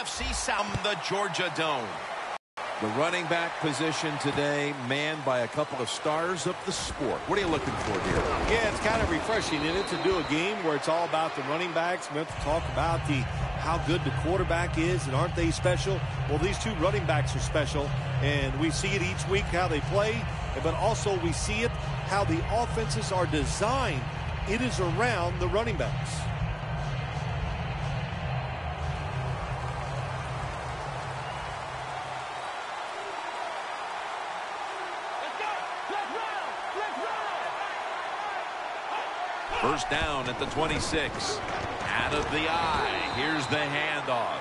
NFC South, the Georgia Dome. The running back position today manned by a couple of stars of the sport. What are you looking for here? Yeah, it's kind of refreshing, and it's to do a game where it's all about the running backs. We have to talk about how good the quarterback is, and aren't they special? Well, these two running backs are special, and we see it each week how they play, but also we see it how the offenses are designed. It is around the running backs. First down at the 26. Out of the eye. Here's the handoff.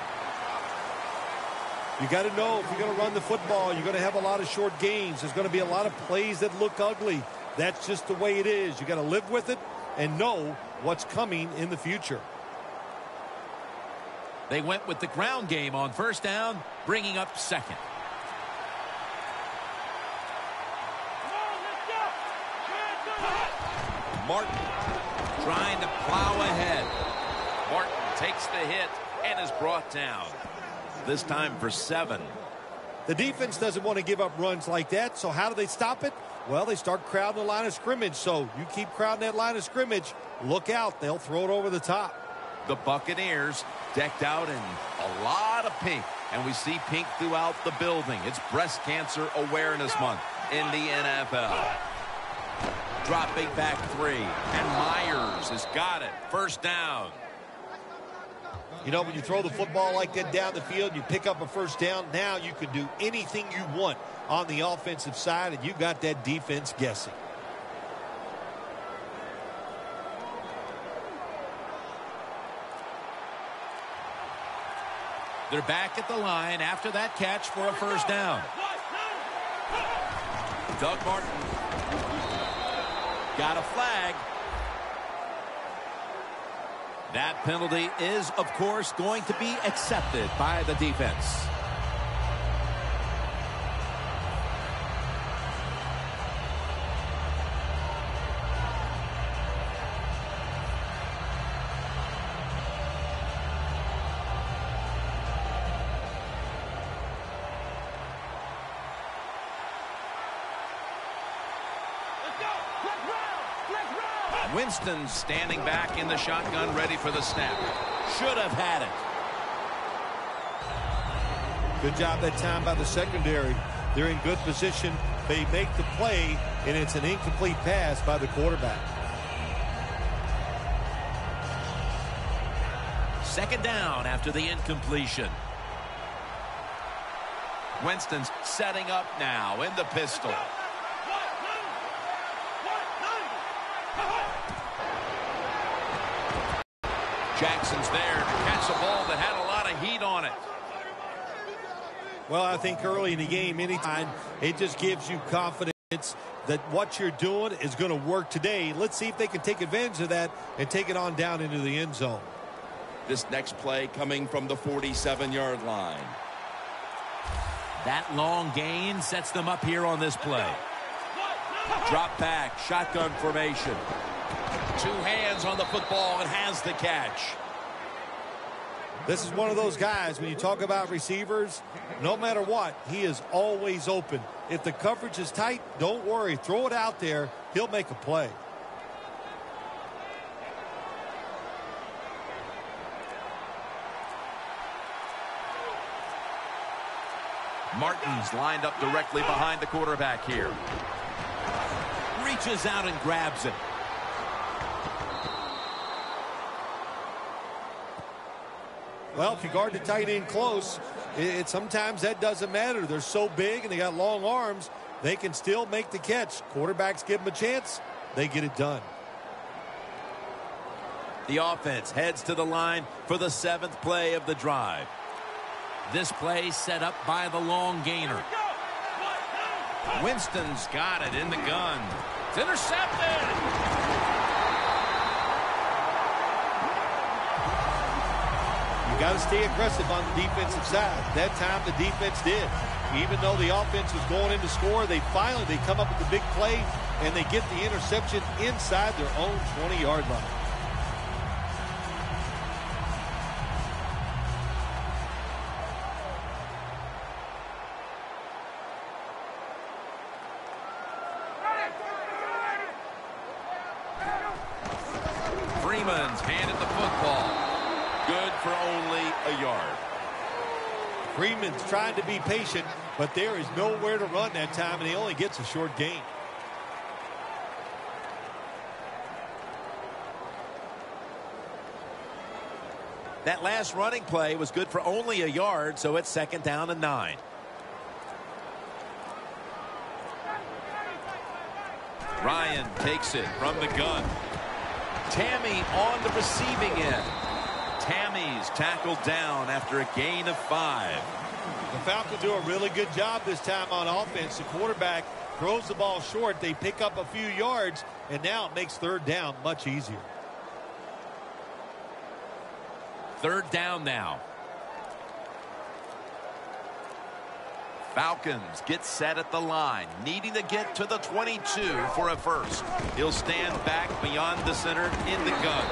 You got to know if you're going to run the football, you're going to have a lot of short gains. There's going to be a lot of plays that look ugly. That's just the way it is. You got to live with it and know what's coming in the future. They went with the ground game on first down, bringing up second. Martin trying to plow ahead. Martin takes the hit and is brought down. This time for 7. The defense doesn't want to give up runs like that, so how do they stop it? Well, they start crowding the line of scrimmage, so you keep crowding that line of scrimmage, look out, they'll throw it over the top. The Buccaneers decked out in a lot of pink, and we see pink throughout the building. It's Breast Cancer Awareness Month in the NFL. Dropping back 3, and Myers has got it. First down. You know, when you throw the football like that down the field, you pick up a first down. Now you can do anything you want on the offensive side, and you got that defense guessing. They're back at the line after that catch for a first down. Doug Martin got a flag. That penalty is, of course, going to be accepted by the defense. Winston standing back in the shotgun, ready for the snap. Should have had it. Good job that time by the secondary. They're in good position. They make the play, and it's an incomplete pass by the quarterback. Second down after the incompletion. Winston's setting up now in the pistol. Jackson's there to catch a ball that had a lot of heat on it. Well, I think early in the game, anytime, it just gives you confidence that what you're doing is going to work today. Let's see if they can take advantage of that and take it on down into the end zone. This next play coming from the 47-yard line. That long gain sets them up here on this play. Drop back, shotgun formation. 2 hands on the football and has the catch. This is one of those guys, when you talk about receivers, no matter what, he is always open. If the coverage is tight, don't worry. Throw it out there. He'll make a play. Martin's lined up directly behind the quarterback here. Reaches out and grabs it. Well, if you guard the tight end close, sometimes that doesn't matter. They're so big and they got long arms, they can still make the catch. Quarterbacks give them a chance, they get it done. The offense heads to the line for the 7th play of the drive. This play set up by the long gainer. Winston's got it in the gun. It's intercepted. You got to stay aggressive on the defensive side. That time the defense did. Even though the offense was going in to score, they come up with the big play, and they get the interception inside their own 20-yard line. Freeman's trying to be patient, but there is nowhere to run that time, and he only gets a short gain. That last running play was good for only a yard, so it's 2nd down and 9. Ryan takes it from the gun. Tammy on the receiving end. Tammy's tackled down after a gain of 5. The Falcons do a really good job this time on offense. The quarterback throws the ball short. They pick up a few yards, and now it makes 3rd down much easier. 3rd down now. Falcons get set at the line, needing to get to the 22 for a first. He'll stand back beyond the center in the gun.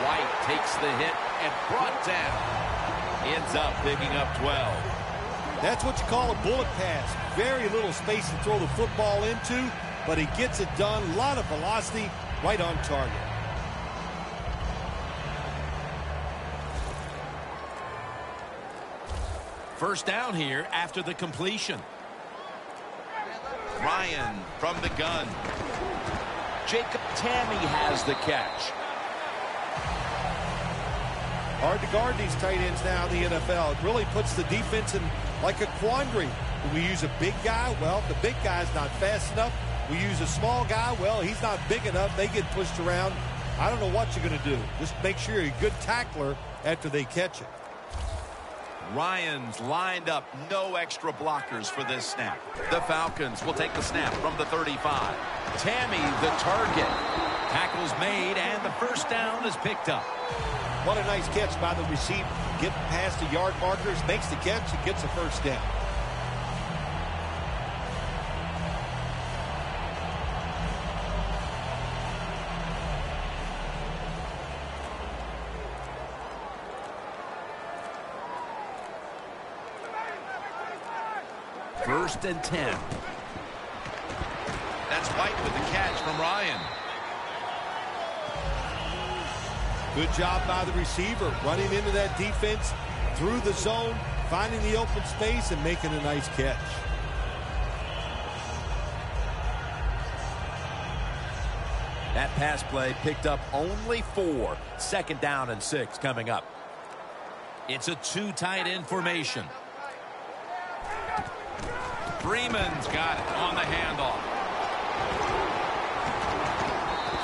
White takes the hit and brought down. Ends up picking up 12. That's what you call a bullet pass. Very little space to throw the football into, but he gets it done. A lot of velocity, right on target. First down here after the completion. Ryan from the gun. Jacob Tammy has the catch. Hard to guard these tight ends now in the NFL. It really puts the defense in like a quandary. Do we use a big guy? Well, the big guy's not fast enough. We use a small guy. Well, he's not big enough. They get pushed around. I don't know what you're going to do. Just make sure you're a good tackler after they catch it. Ryan's lined up, no extra blockers for this snap. The Falcons will take the snap from the 35. Tammy the target. Tackles made, and the first down is picked up. What a nice catch by the receiver. Getting past the yard markers, makes the catch, and gets a first down. First and 10. That's White with the catch from Ryan. Good job by the receiver, running into that defense, through the zone, finding the open space, and making a nice catch. That pass play picked up only 4. 2nd down and 6 coming up. It's a 2 tight end formation. Freeman's got it on the handoff.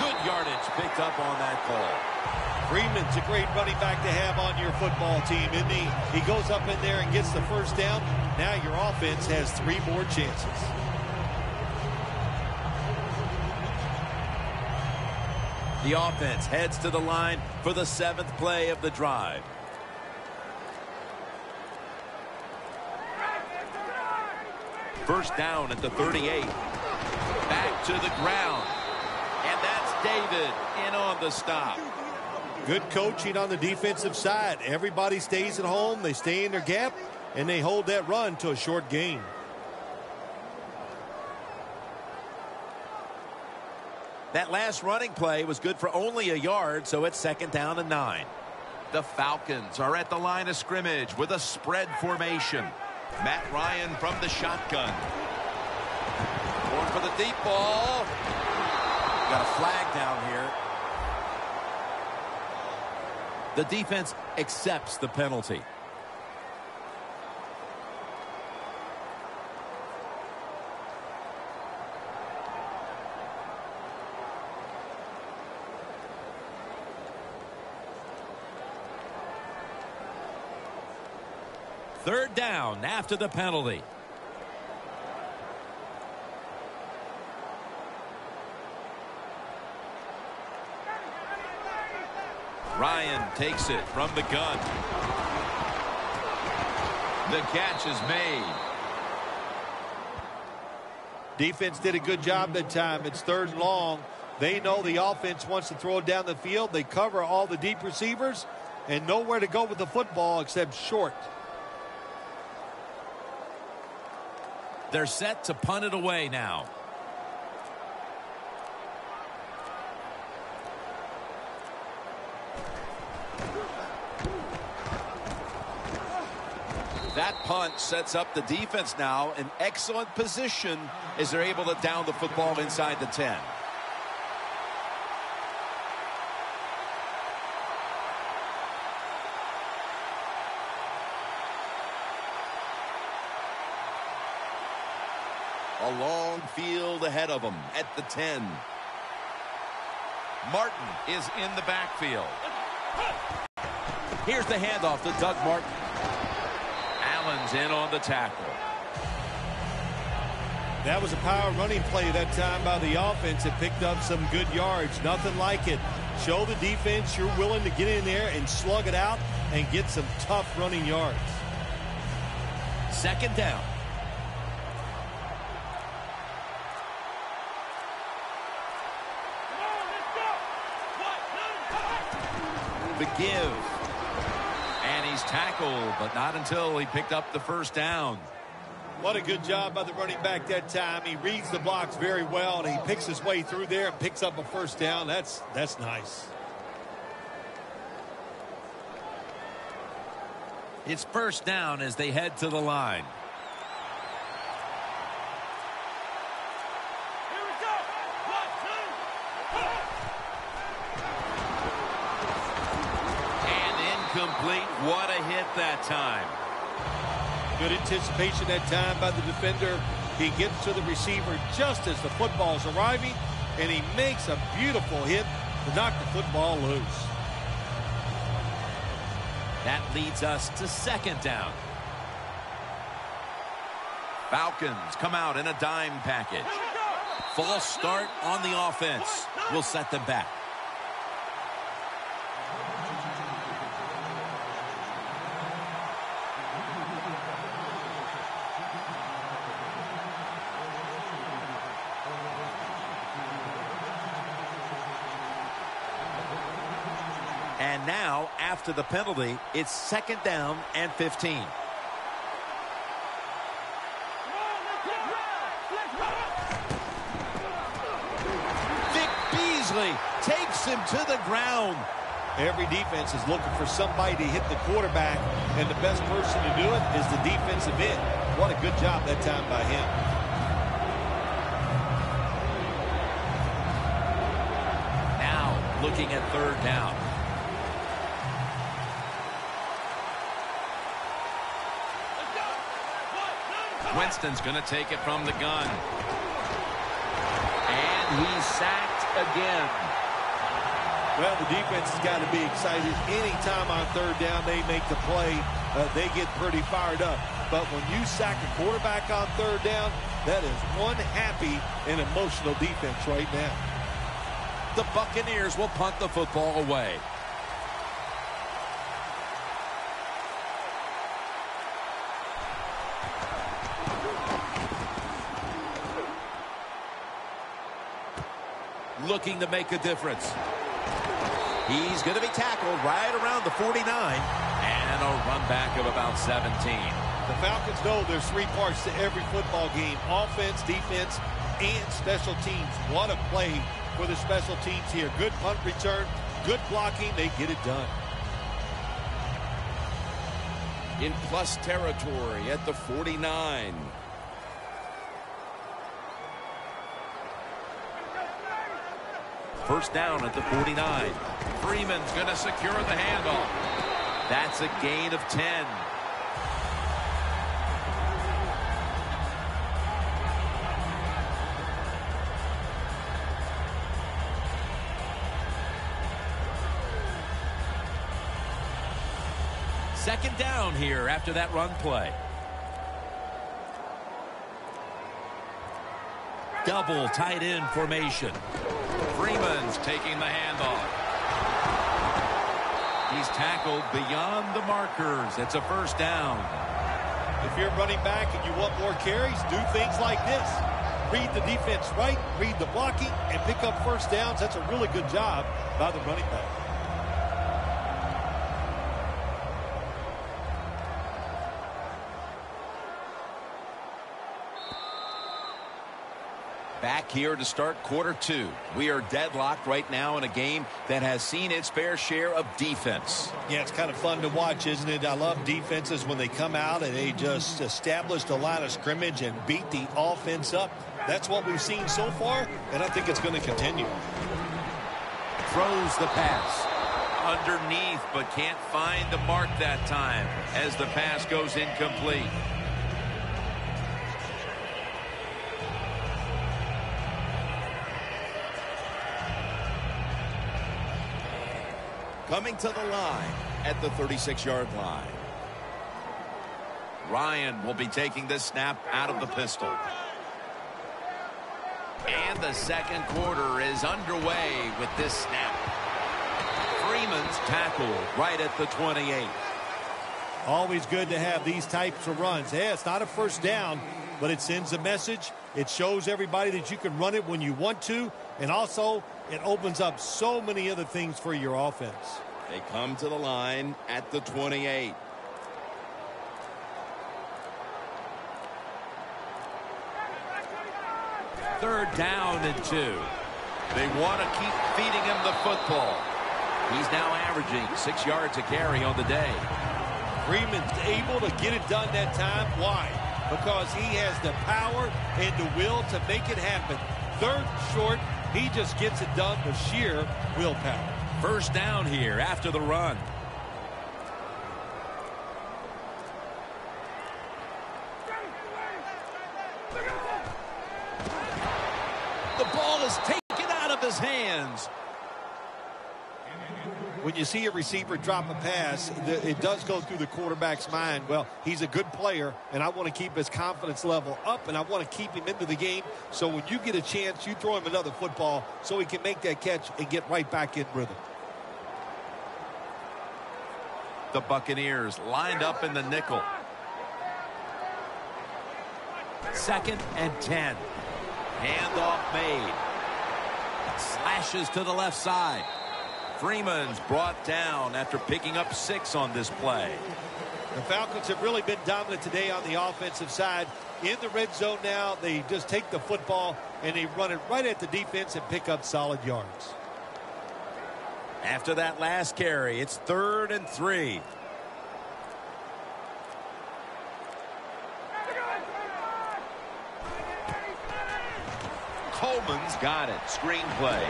Good yardage picked up on that call. Freeman's a great running back to have on your football team, isn't he? He goes up in there and gets the first down. Now your offense has 3 more chances. The offense heads to the line for the 7th play of the drive. First down at the 38. Back to the ground. And that's David in on the stop. Good coaching on the defensive side. Everybody stays at home. They stay in their gap, and they hold that run to a short gain. That last running play was good for only a yard, so it's 2nd down and 9. The Falcons are at the line of scrimmage with a spread formation. Matt Ryan from the shotgun. Going for the deep ball. Got a flag down here. The defense accepts the penalty. Third down after the penalty. Ryan takes it from the gun. The catch is made. Defense did a good job that time. It's 3rd and long. They know the offense wants to throw it down the field. They cover all the deep receivers and nowhere to go with the football except short. They're set to punt it away now. That punt sets up the defense now in excellent position as they're able to down the football inside the 10. A long field ahead of them at the 10. Martin is in the backfield. Here's the handoff to Doug Martin. Allen's in on the tackle. That was a power running play that time by the offense. It picked up some good yards. Nothing like it. Show the defense you're willing to get in there and slug it out and get some tough running yards. Second down. The give. And he's tackled, but not until he picked up the first down. What a good job by the running back that time. He reads the blocks very well, and he picks his way through there and picks up a first down. That's nice. It's first down as they head to the line. Complete. What a hit that time. Good anticipation that time by the defender. He gets to the receiver just as the football's arriving, and he makes a beautiful hit to knock the football loose. That leads us to second down. Falcons come out in a dime package. False start on the offense will set them back. And now, after the penalty, it's second down and 15. Vic Beasley takes him to the ground. Every defense is looking for somebody to hit the quarterback, and the best person to do it is the defensive end. What a good job that time by him. Now, looking at third down. Winston's going to take it from the gun. And he's sacked again. Well, the defense has got to be excited. Anytime on third down they make the play, they get pretty fired up. But when you sack a quarterback on third down, that is one happy and emotional defense right now. The Buccaneers will punt the football away. Looking to make a difference. He's going to be tackled right around the 49. And a run back of about 17. The Falcons know there's three parts to every football game: offense, defense, and special teams. What a play for the special teams here. Good punt return, good blocking. They get it done. In plus territory at the 49. First down at the 49. Freeman's going to secure the handoff. That's a gain of 10. Second down here after that run play. Double tight end formation. Freeman's taking the handoff. He's tackled beyond the markers. It's a first down. If you're running back and you want more carries, do things like this. Read the defense right, read the blocking, and pick up first downs. That's a really good job by the running back. Back here to start quarter two. We are deadlocked right now in a game that has seen its fair share of defense. Yeah, it's kind of fun to watch, isn't it? I love defenses when they come out and they just establish the line of scrimmage and beat the offense up. That's what we've seen so far, and I think it's going to continue. Throws the pass. Underneath, but can't find the mark that time as the pass goes incomplete. Coming to the line at the 36-yard line. Ryan will be taking this snap out of the pistol. And the second quarter is underway with this snap. Freeman's tackle right at the 28. Always good to have these types of runs. Yeah, it's not a first down, but it sends a message. It shows everybody that you can run it when you want to, and also it opens up so many other things for your offense. They come to the line at the 28. Third down and 2. They want to keep feeding him the football. He's now averaging 6 yards a carry on the day. Freeman's able to get it done that time. Why? Because he has the power and the will to make it happen. Third short, he just gets it done with sheer willpower. First down here after the run. The ball is taken out of his hands. When you see a receiver drop a pass, it does go through the quarterback's mind. Well, he's a good player, and I want to keep his confidence level up, and I want to keep him into the game. So when you get a chance, you throw him another football so he can make that catch and get right back in rhythm. The Buccaneers lined up in the nickel. 2nd and 10. Handoff made. Slashes to the left side. Freeman's brought down after picking up 6 on this play. The Falcons have really been dominant today on the offensive side. In the red zone now, they just take the football and they run it right at the defense and pick up solid yards. After that last carry, it's 3rd and 3. Coleman's got it. Screenplay.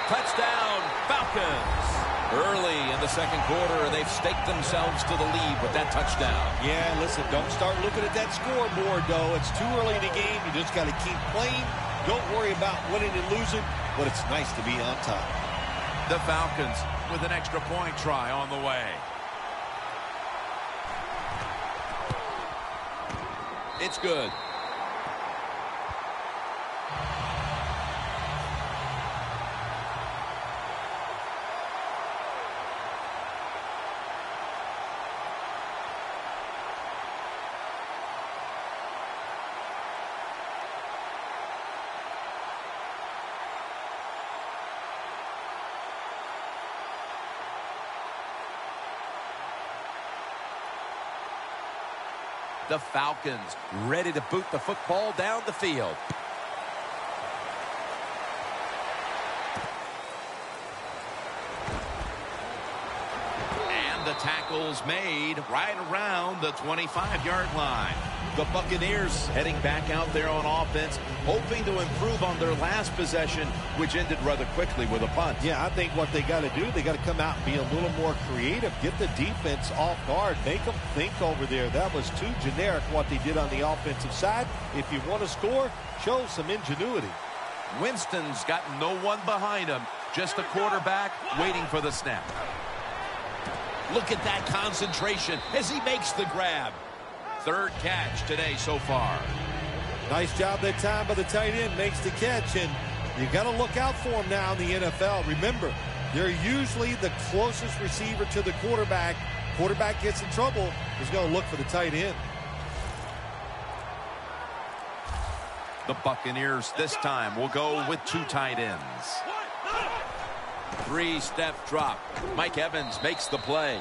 Touchdown, Falcons. Early in the second quarter, they've staked themselves to the lead with that touchdown. Yeah, listen, don't start looking at that scoreboard, though. It's too early in the game. You just got to keep playing. Don't worry about winning and losing, but it's nice to be on top. The Falcons with an extra point try on the way. It's good. The Falcons ready to boot the football down the field. And the tackle's made right around the 25-yard line. The Buccaneers heading back out there on offense, hoping to improve on their last possession, which ended rather quickly with a punt. Yeah, I think what they got to do, they got to come out and be a little more creative. Get the defense off guard. Make them think over there. That was too generic what they did on the offensive side. If you want to score, show some ingenuity. Winston's got no one behind him, just the quarterback waiting for the snap. Look at that concentration as he makes the grab. Third catch today so far. Nice job that time by the tight end. Makes the catch, and you got to look out for him now in the NFL. Remember, they're usually the closest receiver to the quarterback. Quarterback gets in trouble, he's going to look for the tight end. The Buccaneers this time will go with 2 tight ends. 3-step drop. Mike Evans makes the play.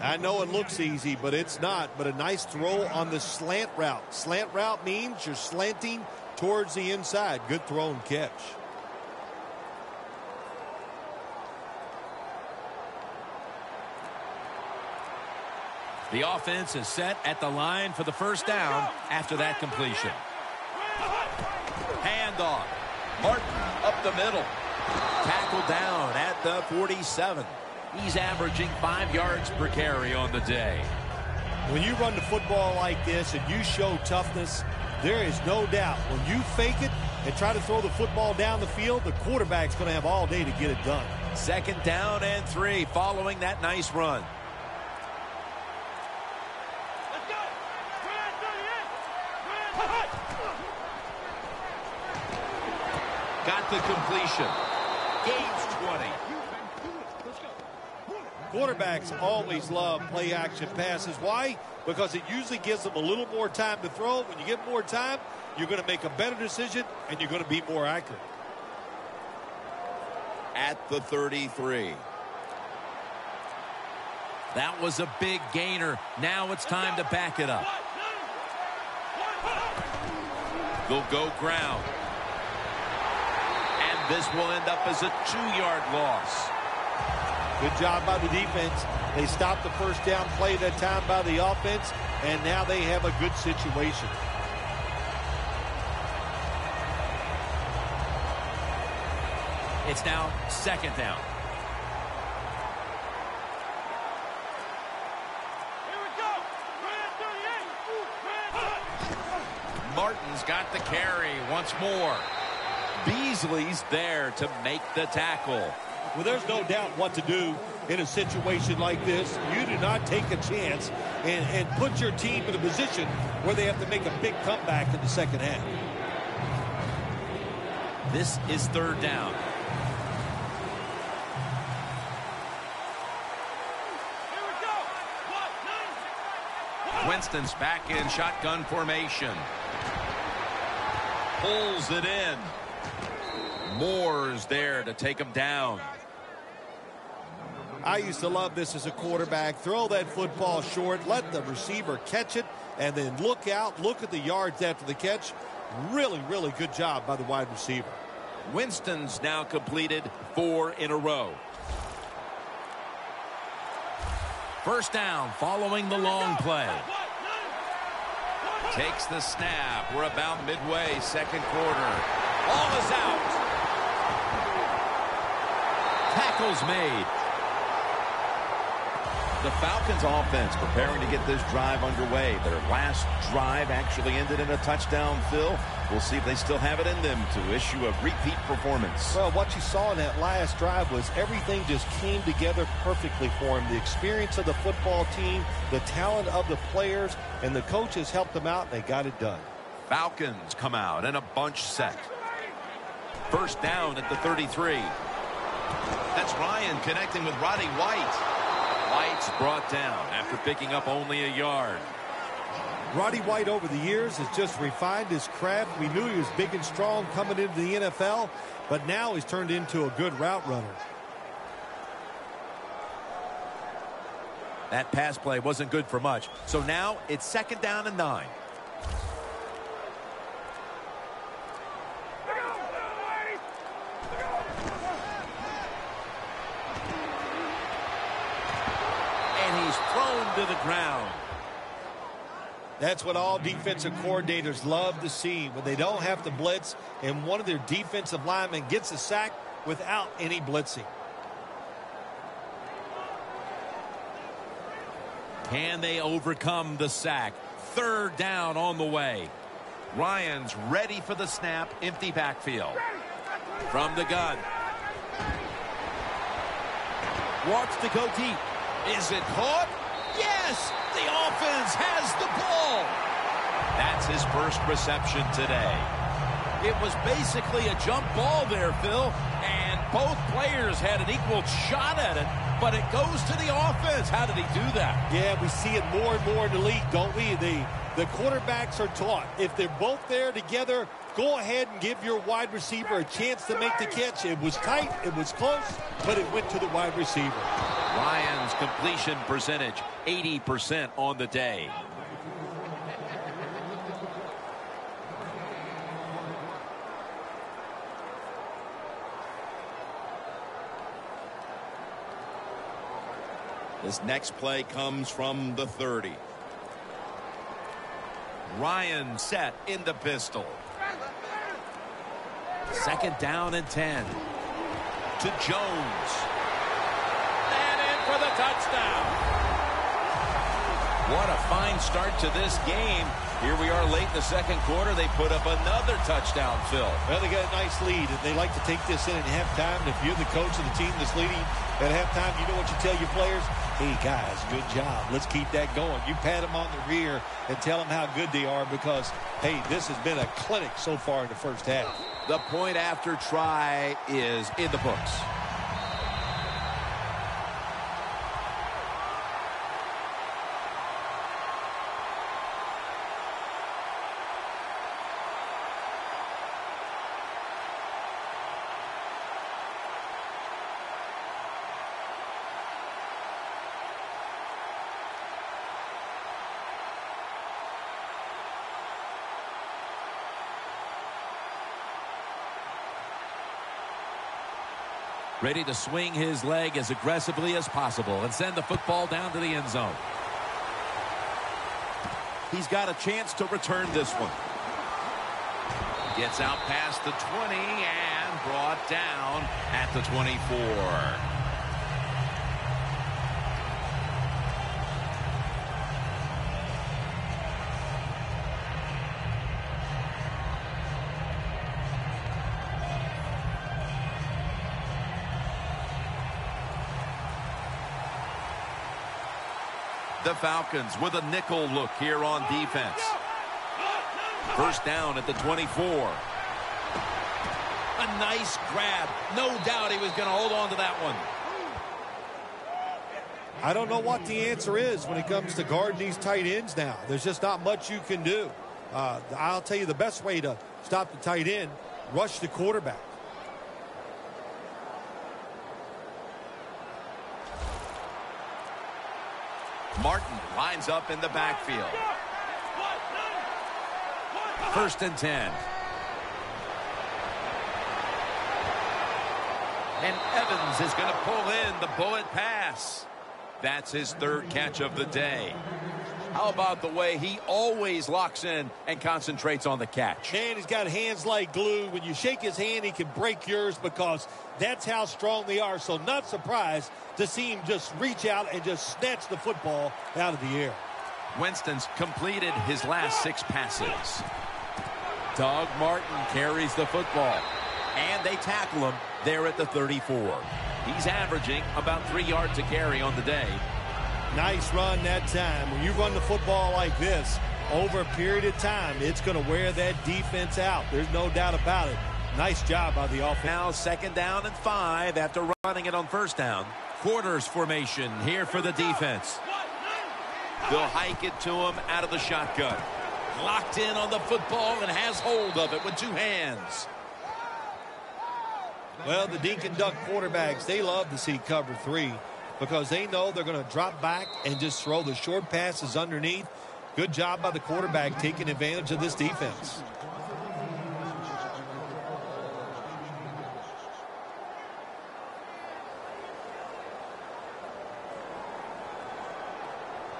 I know it looks easy, but it's not. But a nice throw on the slant route. Slant route means you're slanting towards the inside. Good throw and catch. The offense is set at the line for the first down after that completion. Handoff. Martin up the middle. Tackled down at the 47. He's averaging 5 yards per carry on the day. When you run the football like this and you show toughness, there is no doubt when you fake it and try to throw the football down the field, the quarterback's going to have all day to get it done. 2nd down and 3 following that nice run. Got the completion. Gains 20. Quarterbacks always love play-action passes. Why? Because it usually gives them a little more time to throw. When you get more time, you're going to make a better decision, and you're going to be more accurate. At the 33. That was a big gainer. Now it's time to back it up. They'll go ground. And this will end up as a 2-yard loss. Good job by the defense. They stopped the first down play that time by the offense, and now they have a good situation. It's now 2nd down. Martin's got the carry once more. Beasley's there to make the tackle. Well, there's no doubt what to do in a situation like this. You do not take a chance and put your team in a position where they have to make a big comeback in the second half. This is 3rd down. Winston's back in shotgun formation. Pulls it in. Moore's there to take him down. I used to love this as a quarterback. Throw that football short, let the receiver catch it, and then look out, look at the yards after the catch. Really, really good job by the wide receiver. Winston's now completed 4 in a row. First down following the long play. Takes the snap. We're about midway, 2nd quarter. Ball is out. Tackles made. The Falcons offense preparing to get this drive underway. Their last drive actually ended in a touchdown, Phil. We'll see if they still have it in them to issue a repeat performance. Well, what you saw in that last drive was everything just came together perfectly for them. The experience of the football team, the talent of the players, and the coaches helped them out, and they got it done. Falcons come out in a bunch set. First down at the 33. That's Ryan connecting with Roddy White. White's brought down after picking up only a yard. Roddy White over the years has just refined his craft. We knew he was big and strong coming into the NFL, but now he's turned into a good route runner. That pass play wasn't good for much. So now it's 2nd down and 9. And he's thrown to the ground. That's what all defensive coordinators love to see, when they don't have to blitz and one of their defensive linemen gets a sack without any blitzing. Can they overcome the sack? 3rd down on the way. Ryan's ready for the snap. Empty backfield. From the gun. Wants to go deep. Is it caught? Yes! The offense has the ball. That's his first reception today. It was basically a jump ball there, Phil, and both players had an equal shot at it, but it goes to the offense. How did he do that? Yeah, we see it more and more in the league, don't we? The quarterbacks are taught, if they're both there together, go ahead and give your wide receiver a chance to make the catch. It was tight, it was close, but it went to the wide receiver. Ryan's completion percentage, 80% on the day. This next play comes from the 30. Ryan set in the pistol. 2nd down and 10. To Jones. And in for the touchdown. What a fine start to this game. Here we are late in the 2nd quarter. They put up another touchdown, Phil. Well, they got a nice lead, and they like to take this in at halftime. And if you're the coach of the team that's leading at halftime, you know what you tell your players? Hey, guys, good job. Let's keep that going. You pat them on the rear and tell them how good they are because, hey, this has been a clinic so far in the first half. The point after try is in the books. Ready to swing his leg as aggressively as possible and send the football down to the end zone. He's got a chance to return this one. Gets out past the 20 and brought down at the 24. The Falcons with a nickel look here on defense. 1st down at the 24. A nice grab. No doubt he was going to hold on to that one. I don't know what the answer is when it comes to guarding these tight ends now. There's just not much you can do. I'll tell you the best way to stop the tight end, rush the quarterback. Martin lines up in the backfield. 1st and 10. And Evans is going to pull in the bullet pass. That's his 3rd catch of the day. How about the way he always locks in and concentrates on the catch? Man, he's got hands like glue. When you shake his hand, he can break yours because that's how strong they are. So not surprised to see him just reach out and just snatch the football out of the air. Winston's completed his last 6 passes. Doug Martin carries the football. And they tackle him there at the 34. He's averaging about 3 yards a carry on the day. Nice run that time. When you run the football like this, over a period of time, it's going to wear that defense out. There's no doubt about it. Nice job by the offense. Now 2nd down and 5 after running it on 1st down. Quarters formation here for the defense. They'll hike it to him out of the shotgun. Locked in on the football and has hold of it with 2 hands. Well, the dink and duck quarterbacks, they love to see cover 3 because they know they're going to drop back and just throw the short passes underneath. Good job by the quarterback taking advantage of this defense.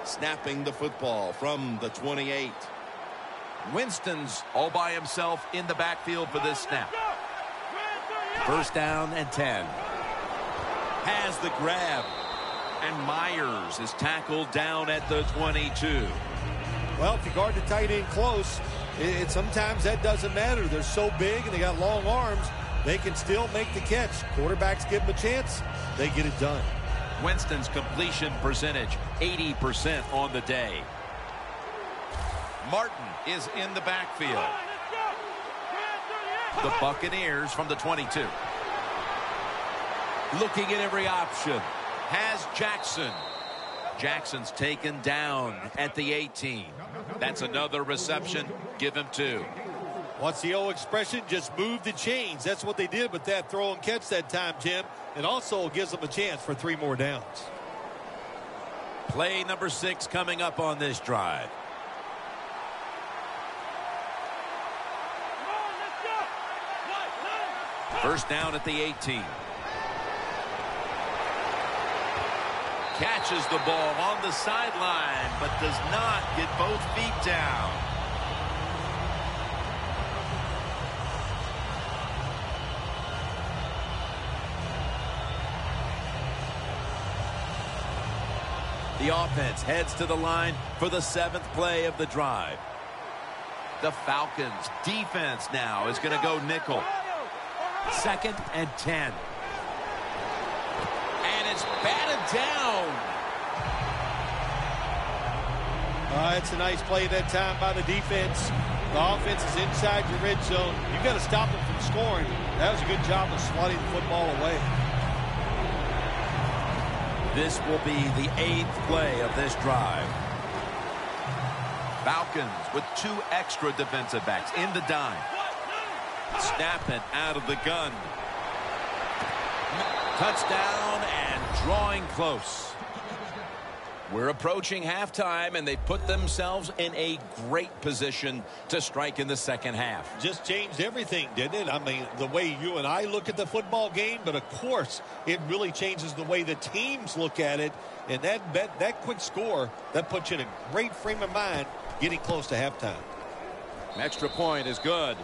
Snapping the football from the 28. Winston's all by himself in the backfield for this snap. 1st down and 10. Has the grab. And Myers is tackled down at the 22. Well, if you guard the tight end close, sometimes that doesn't matter. They're so big and they got long arms, they can still make the catch. Quarterbacks give them a chance, they get it done. Winston's completion percentage, 80% on the day. Martin is in the backfield. The Buccaneers from the 22. Looking at every option. Has Jackson. Jackson's taken down at the 18. That's another reception. Give him 2. What's the old expression? Just move the chains. That's what they did with that throw and catch that time, Jim. It also gives them a chance for 3 more downs. Play number 6 coming up on this drive. First down at the 18. Catches the ball on the sideline, but does not get both feet down. The offense heads to the line for the 7th play of the drive. The Falcons defense now is going to go nickel. 2nd and 10. And it's batted down. It's a nice play that time by the defense. The offense is inside your red zone. You've got to stop them from scoring. That was a good job of swatting the football away. This will be the 8th play of this drive. Falcons with 2 extra defensive backs in the dime. Snapping out of the gun. Touchdown and drawing close. We're approaching halftime, and they put themselves in a great position to strike in the second half. Just changed everything, didn't it? I mean, the way you and I look at the football game, but of course, it really changes the way the teams look at it. And that quick score, that puts you in a great frame of mind getting close to halftime. An extra point is good.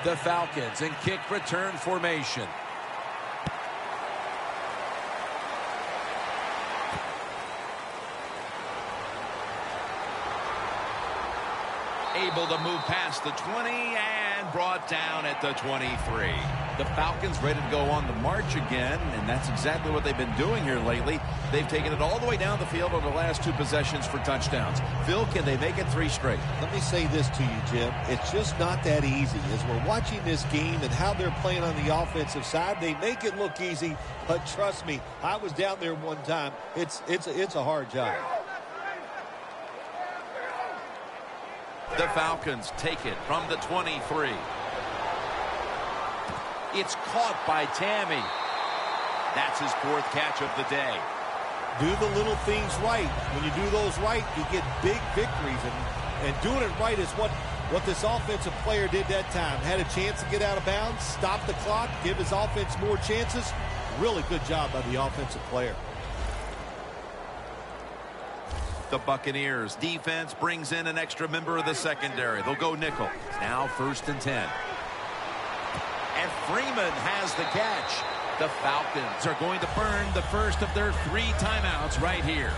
The Falcons in kick return formation. Able to move past the 20 and brought down at the 23. The Falcons ready to go on the march again, and that's exactly what they've been doing here lately. They've taken it all the way down the field over the last 2 possessions for touchdowns. Phil, can they make it 3 straight? Let me say this to you, Jim. It's just not that easy. As we're watching this game and how they're playing on the offensive side, they make it look easy, but trust me, I was down there one time. It's a hard job. The Falcons take it from the 23. It's caught by Tammy. That's his 4th catch of the day. Do the little things right. When you do those right, you get big victories. And doing it right is what this offensive player did that time. Had a chance to get out of bounds, stop the clock, give his offense more chances. Really good job by the offensive player. The Buccaneers defense brings in an extra member of the secondary. They'll go nickel. Now 1st and 10. And Freeman has the catch. The Falcons are going to burn the first of their 3 timeouts right here.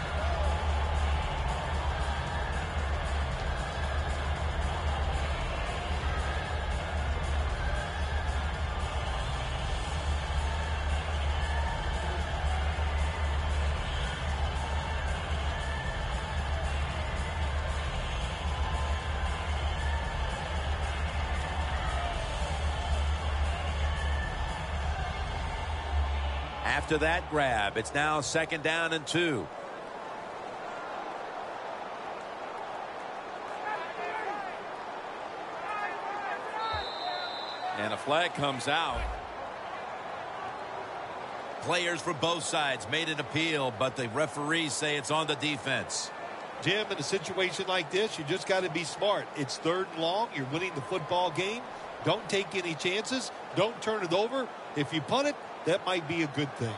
After that grab, it's now 2nd down and 2. And a flag comes out. Players for both sides made an appeal, but the referees say it's on the defense. Jim, in a situation like this, you just got to be smart. It's 3rd and long. You're winning the football game. Don't take any chances. Don't turn it over. If you punt it, that might be a good thing.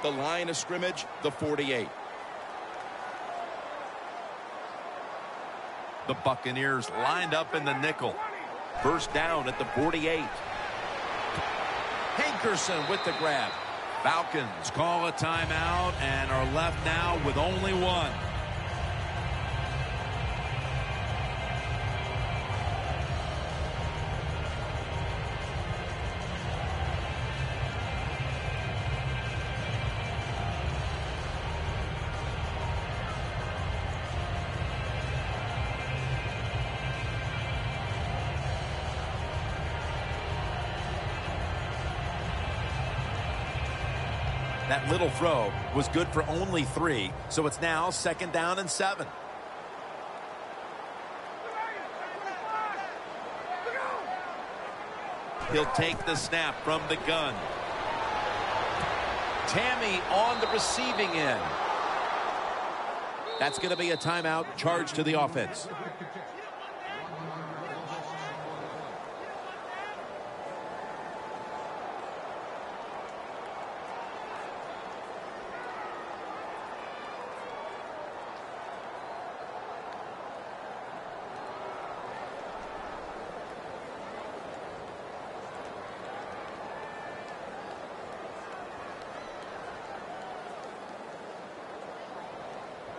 The line of scrimmage, the 48. The Buccaneers lined up in the nickel. First down at the 48. Hankerson with the grab. Falcons call a timeout and are left now with only one. That little throw was good for only 3, so it's now 2nd down and 7. He'll take the snap from the gun. Tammy on the receiving end. That's going to be a timeout charged to the offense.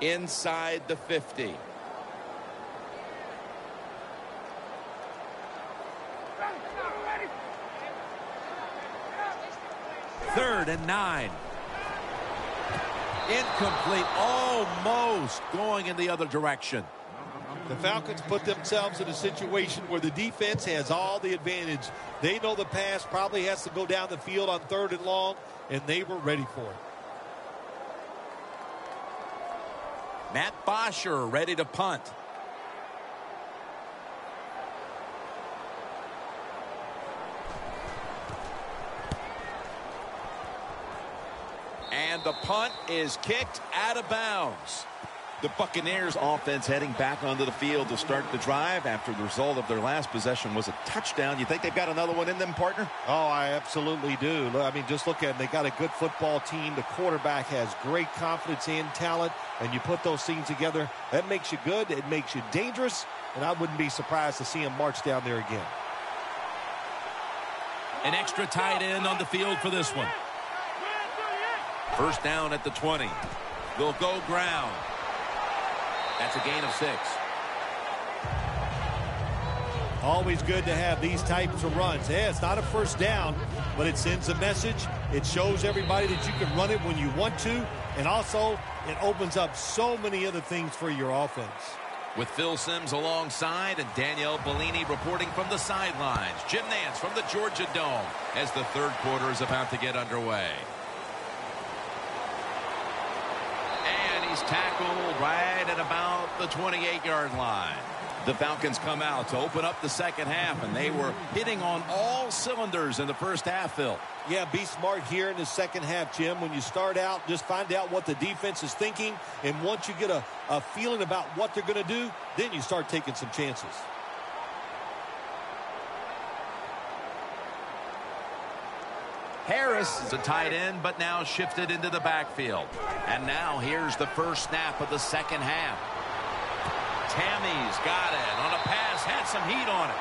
Inside the 50. Third and 9. Incomplete. Almost going in the other direction. The Falcons put themselves in a situation where the defense has all the advantage. They know the pass probably has to go down the field on 3rd and long, and they were ready for it. Matt Bosher ready to punt. And the punt is kicked out of bounds. The Buccaneers offense heading back onto the field to start the drive after the result of their last possession was a touchdown. You think they've got another one in them, partner? Oh, I absolutely do. I mean, just look at them. They got a good football team. The quarterback has great confidence and talent, and you put those things together, that makes you good. It makes you dangerous, and I wouldn't be surprised to see him march down there again. An extra tight end on the field for this one. First down at the 20. They'll go ground. That's a gain of 6. Always good to have these types of runs. Yeah, it's not a first down, but it sends a message. It shows everybody that you can run it when you want to, and also it opens up so many other things for your offense. With Phil Simms alongside and Danielle Bellini reporting from the sidelines. Jim Nantz from the Georgia Dome as the 3rd quarter is about to get underway. He's tackled right at about the 28-yard line. The Falcons come out to open up the second half, and they were hitting on all cylinders in the first half, Phil. Yeah, be smart here in the second half, Jim. When you start out, just find out what the defense is thinking, and once you get a feeling about what they're going to do, then you start taking some chances. Harris is a tight end, but now shifted into the backfield. And now here's the first snap of the second half. Tammy's got it on a pass, had some heat on it.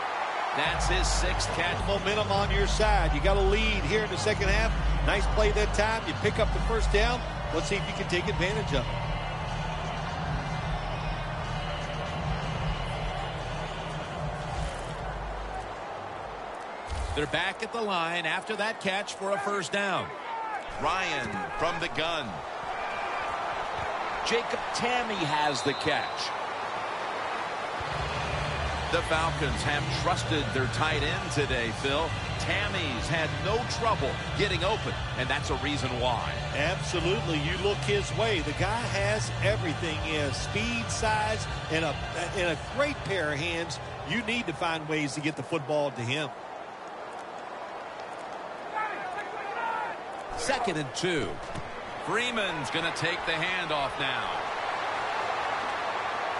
That's his 6th catch. Momentum on your side. You got a lead here in the second half. Nice play that time. You pick up the first down. Let's see if you can take advantage of it. They're back at the line after that catch for a first down. Ryan from the gun. Jacob Tammy has the catch. The Falcons have trusted their tight end today, Phil. Tammy's had no trouble getting open, and that's a reason why. Absolutely. You look his way. The guy has everything. He has speed, size, and a great pair of hands. You need to find ways to get the football to him. 2nd and 2. Freeman's going to take the handoff now.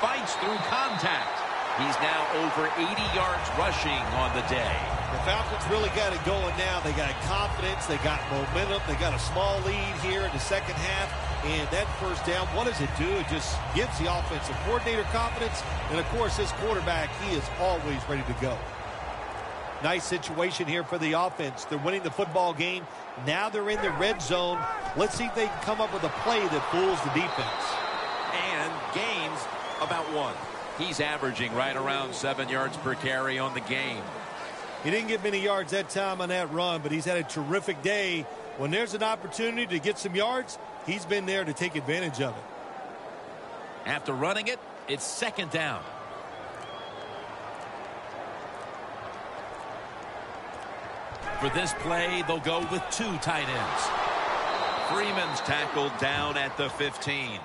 Fights through contact. He's now over 80 yards rushing on the day. The Falcons really got it going now. They got confidence. They got momentum. They got a small lead here in the second half. And that first down, what does it do? It just gives the offensive coordinator confidence. And, of course, this quarterback, he is always ready to go. Nice situation here for the offense. They're winning the football game. Now they're in the red zone. Let's see if they can come up with a play that fools the defense. And gains about 1. He's averaging right around 7 yards per carry on the game. He didn't get many yards that time on that run, but he's had a terrific day. When there's an opportunity to get some yards, he's been there to take advantage of it. After running it, it's 2nd down. For this play, they'll go with 2 tight ends. Freeman's tackled down at the 15.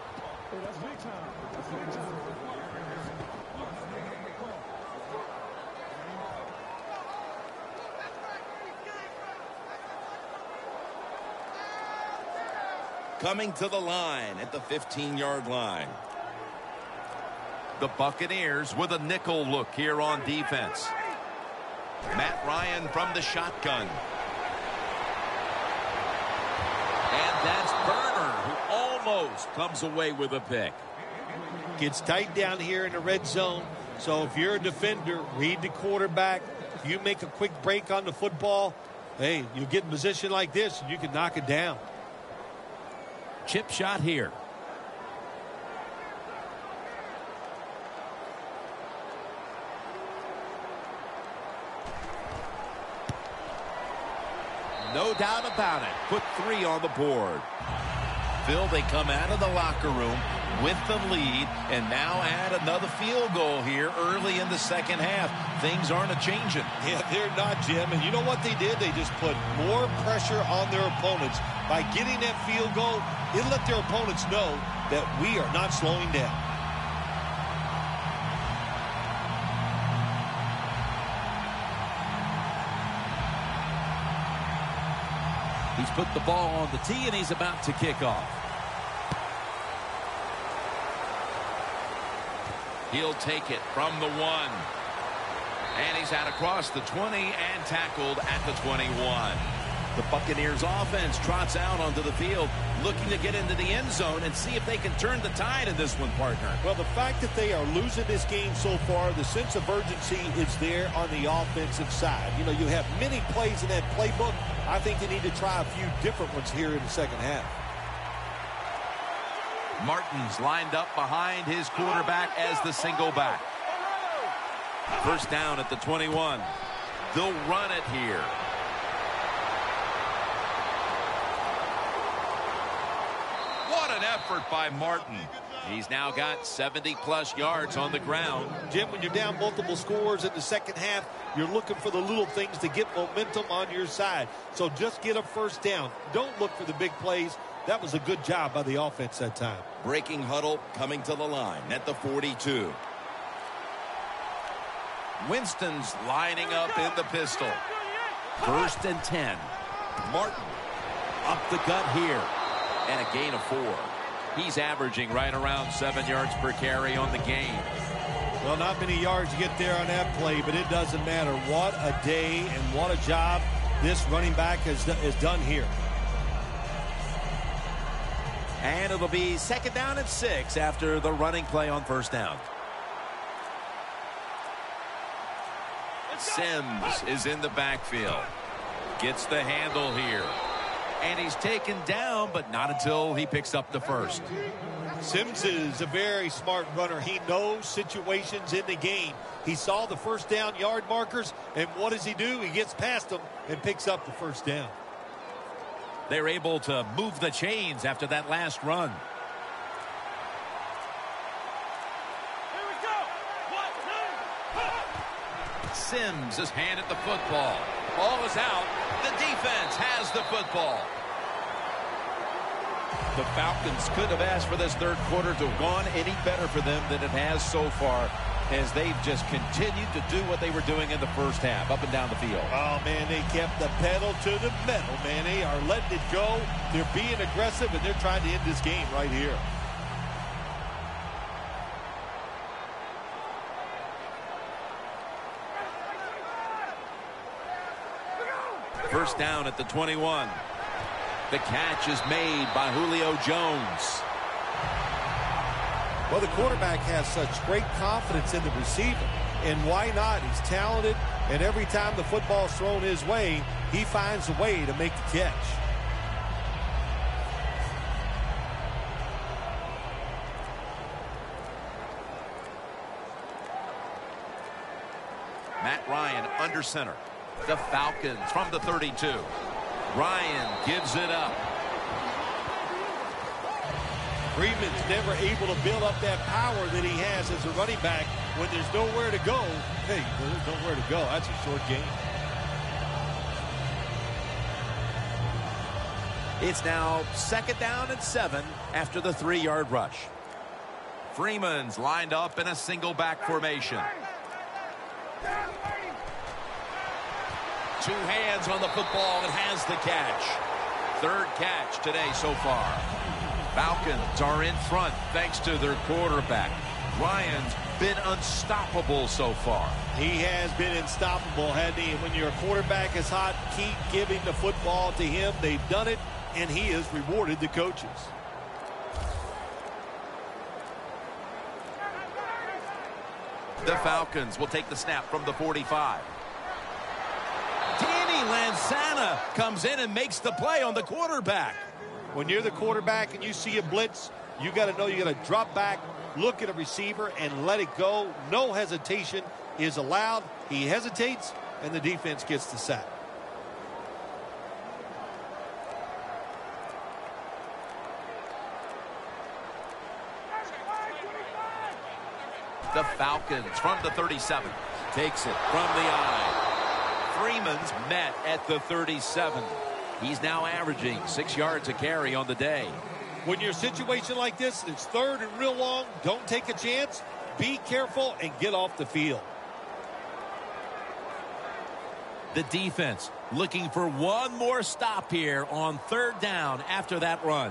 Coming to the line at the 15-yard line. The Buccaneers with a nickel look here on defense. Matt Ryan from the shotgun. And that's Burner, who almost comes away with a pick. Gets tight down here in the red zone. So if you're a defender, read the quarterback. If you make a quick break on the football, hey, you get in a position like this and you can knock it down. Chip shot here. No doubt about it. Put 3 on the board. Phil, they come out of the locker room with the lead and now add another field goal here early in the second half. Things aren't a-changing. Yeah, they're not, Jim. And you know what they did? They just put more pressure on their opponents. By getting that field goal, it let their opponents know that we are not slowing down. He's put the ball on the tee, and he's about to kick off. He'll take it from the 1. And he's out across the 20 and tackled at the 21. The Buccaneers offense trots out onto the field, looking to get into the end zone and see if they can turn the tide in this one, partner. Well, the fact that they are losing this game so far, the sense of urgency is there on the offensive side. You know, you have many plays in that playbook. I think they need to try a few different ones here in the second half. Martin's lined up behind his quarterback as the single back. First down at the 21. They'll run it here. What an effort by Martin. He's now got 70-plus yards on the ground. Jim, when you're down multiple scores in the second half, you're looking for the little things to get momentum on your side. So just get a first down. Don't look for the big plays. That was a good job by the offense that time. Breaking huddle coming to the line at the 42. Winston's lining up in the pistol. 1st and 10. Martin up the gut here. And a gain of 4. He's averaging right around 7 yards per carry on the game. Well, not many yards to get there on that play, but it doesn't matter. What a day and what a job this running back has done here. And it'll be 2nd down and 6 after the running play on 1st down. Sims is in the backfield. Gets the handle here. And he's taken down, but not until he picks up the 1st. Sims is a very smart runner. He knows situations in the game. He saw the first down yard markers, and what does he do? He gets past them and picks up the 1st down. They're able to move the chains after that last run. Here we go. 1, 2. Sims has handed the football. Ball is out. The defense has the football. The Falcons could have asked for this 3rd quarter to have gone any better for them than it has so far, as they've just continued to do what they were doing in the 1st half, up and down the field. Oh, man, they kept the pedal to the metal, man. They are letting it go. They're being aggressive, and they're trying to end this game right here. First down at the 21. The catch is made by Julio Jones. Well, the quarterback has such great confidence in the receiver. And why not? He's talented, and every time the football's thrown his way, he finds a way to make the catch. Matt Ryan under center. The Falcons from the 32. Ryan gives it up. Freeman's never able to build up that power that he has as a running back when there's nowhere to go. Hey, there's nowhere to go. That's a short game. It's now 2nd down and 7 after the 3-yard rush. Freeman's lined up in a single back formation. 2 hands on the football and has the catch. 3rd catch today so far. Falcons are in front thanks to their quarterback. Ryan's been unstoppable so far. He has been unstoppable, hasn't he? And when your quarterback is hot, keep giving the football to him. They've done it, and he has rewarded the coaches. The Falcons will take the snap from the 45. Danny Lansana comes in and makes the play on the quarterback. When you're the quarterback and you see a blitz, you got to know you got to drop back, look at a receiver, and let it go. No hesitation is allowed. He hesitates, and the defense gets the sack. The Falcons from the 37. Takes it from the eye. Freeman's met at the 37. He's now averaging 6 yards a carry on the day. When you're in a situation like this, it's 3rd and real long. Don't take a chance. Be careful and get off the field. The defense looking for one more stop here on 3rd down after that run.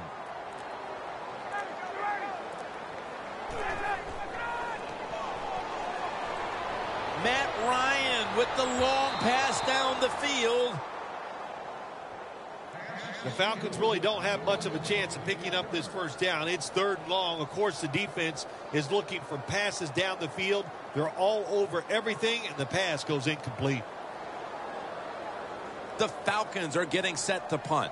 Matt Ryan with the long pass down the field. The Falcons really don't have much of a chance of picking up this 1st down. It's 3rd and long. Of course, the defense is looking for passes down the field. They're all over everything, and the pass goes incomplete. The Falcons are getting set to punt.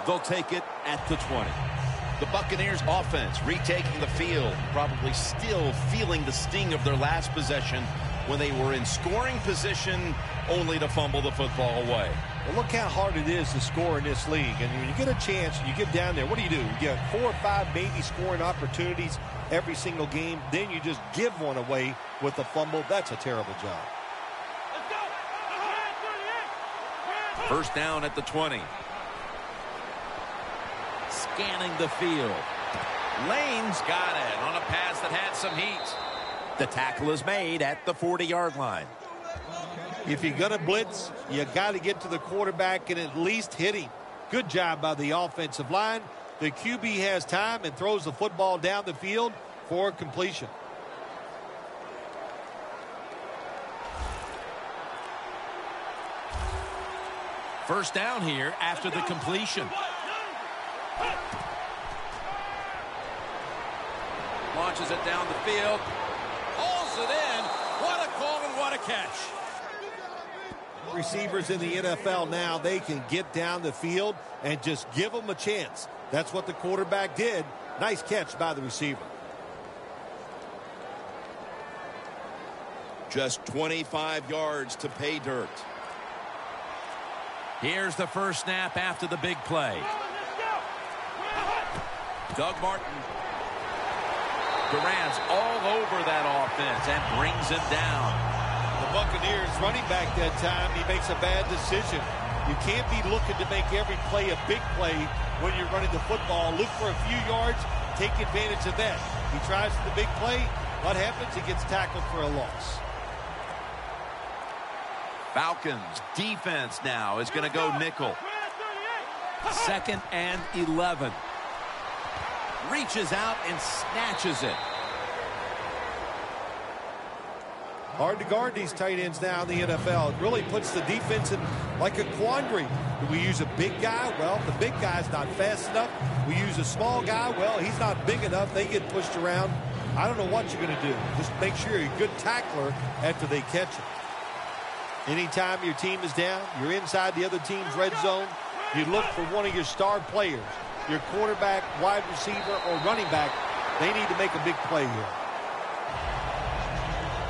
They'll take it at the 20. The Buccaneers offense retaking the field, probably still feeling the sting of their last possession when they were in scoring position only to fumble the football away. Well, look how hard it is to score in this league. And when you get a chance, you get down there, what do? You get 4 or 5 maybe scoring opportunities every single game. Then you just give one away with a fumble. That's a terrible job. 1st down at the 20. Scanning the field. Lane's got it on a pass that had some heat. The tackle is made at the 40-yard line. If you're going to blitz, you got to get to the quarterback and at least hit him. Good job by the offensive line. The QB has time and throws the football down the field for completion. First down here after the completion. Launches it down the field. Hauls it in. What a call and what a catch. Receivers in the NFL now, they can get down the field and just give them a chance. That's what the quarterback did. Nice catch by the receiver. Just 25 yards to pay dirt. Here's the first snap after the big play. Doug Martin. Durant's all over that offense and brings him down. The Buccaneers running back that time, he makes a bad decision. You can't be looking to make every play a big play when you're running the football. Look for a few yards, take advantage of that. He tries for the big play. What happens? He gets tackled for a loss. Falcons defense now is going to go nickel. 2nd and 11. Reaches out and snatches it. Hard to guard these tight ends now in the NFL. It really puts the defense in like a quandary. Do we use a big guy? Well, the big guy's not fast enough. We use a small guy. Well, he's not big enough. They get pushed around. I don't know what you're going to do. Just make sure you're a good tackler after they catch it. Anytime your team is down, you're inside the other team's red zone, you look for one of your star players, your quarterback, wide receiver, or running back. They need to make a big play here.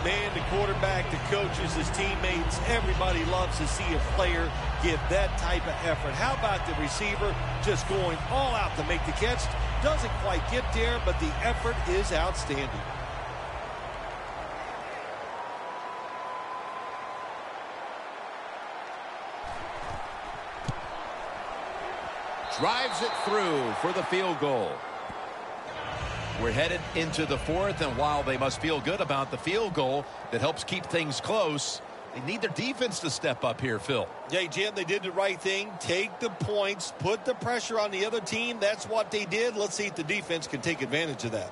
Man, the quarterback, the coaches, his teammates, everybody loves to see a player give that type of effort. How about the receiver just going all out to make the catch? Doesn't quite get there, but the effort is outstanding. Drives it through for the field goal. We're headed into the fourth, and while they must feel good about the field goal that helps keep things close, they need their defense to step up here, Phil. Yeah, Jim, they did the right thing. Take the points, put the pressure on the other team. That's what they did. Let's see if the defense can take advantage of that.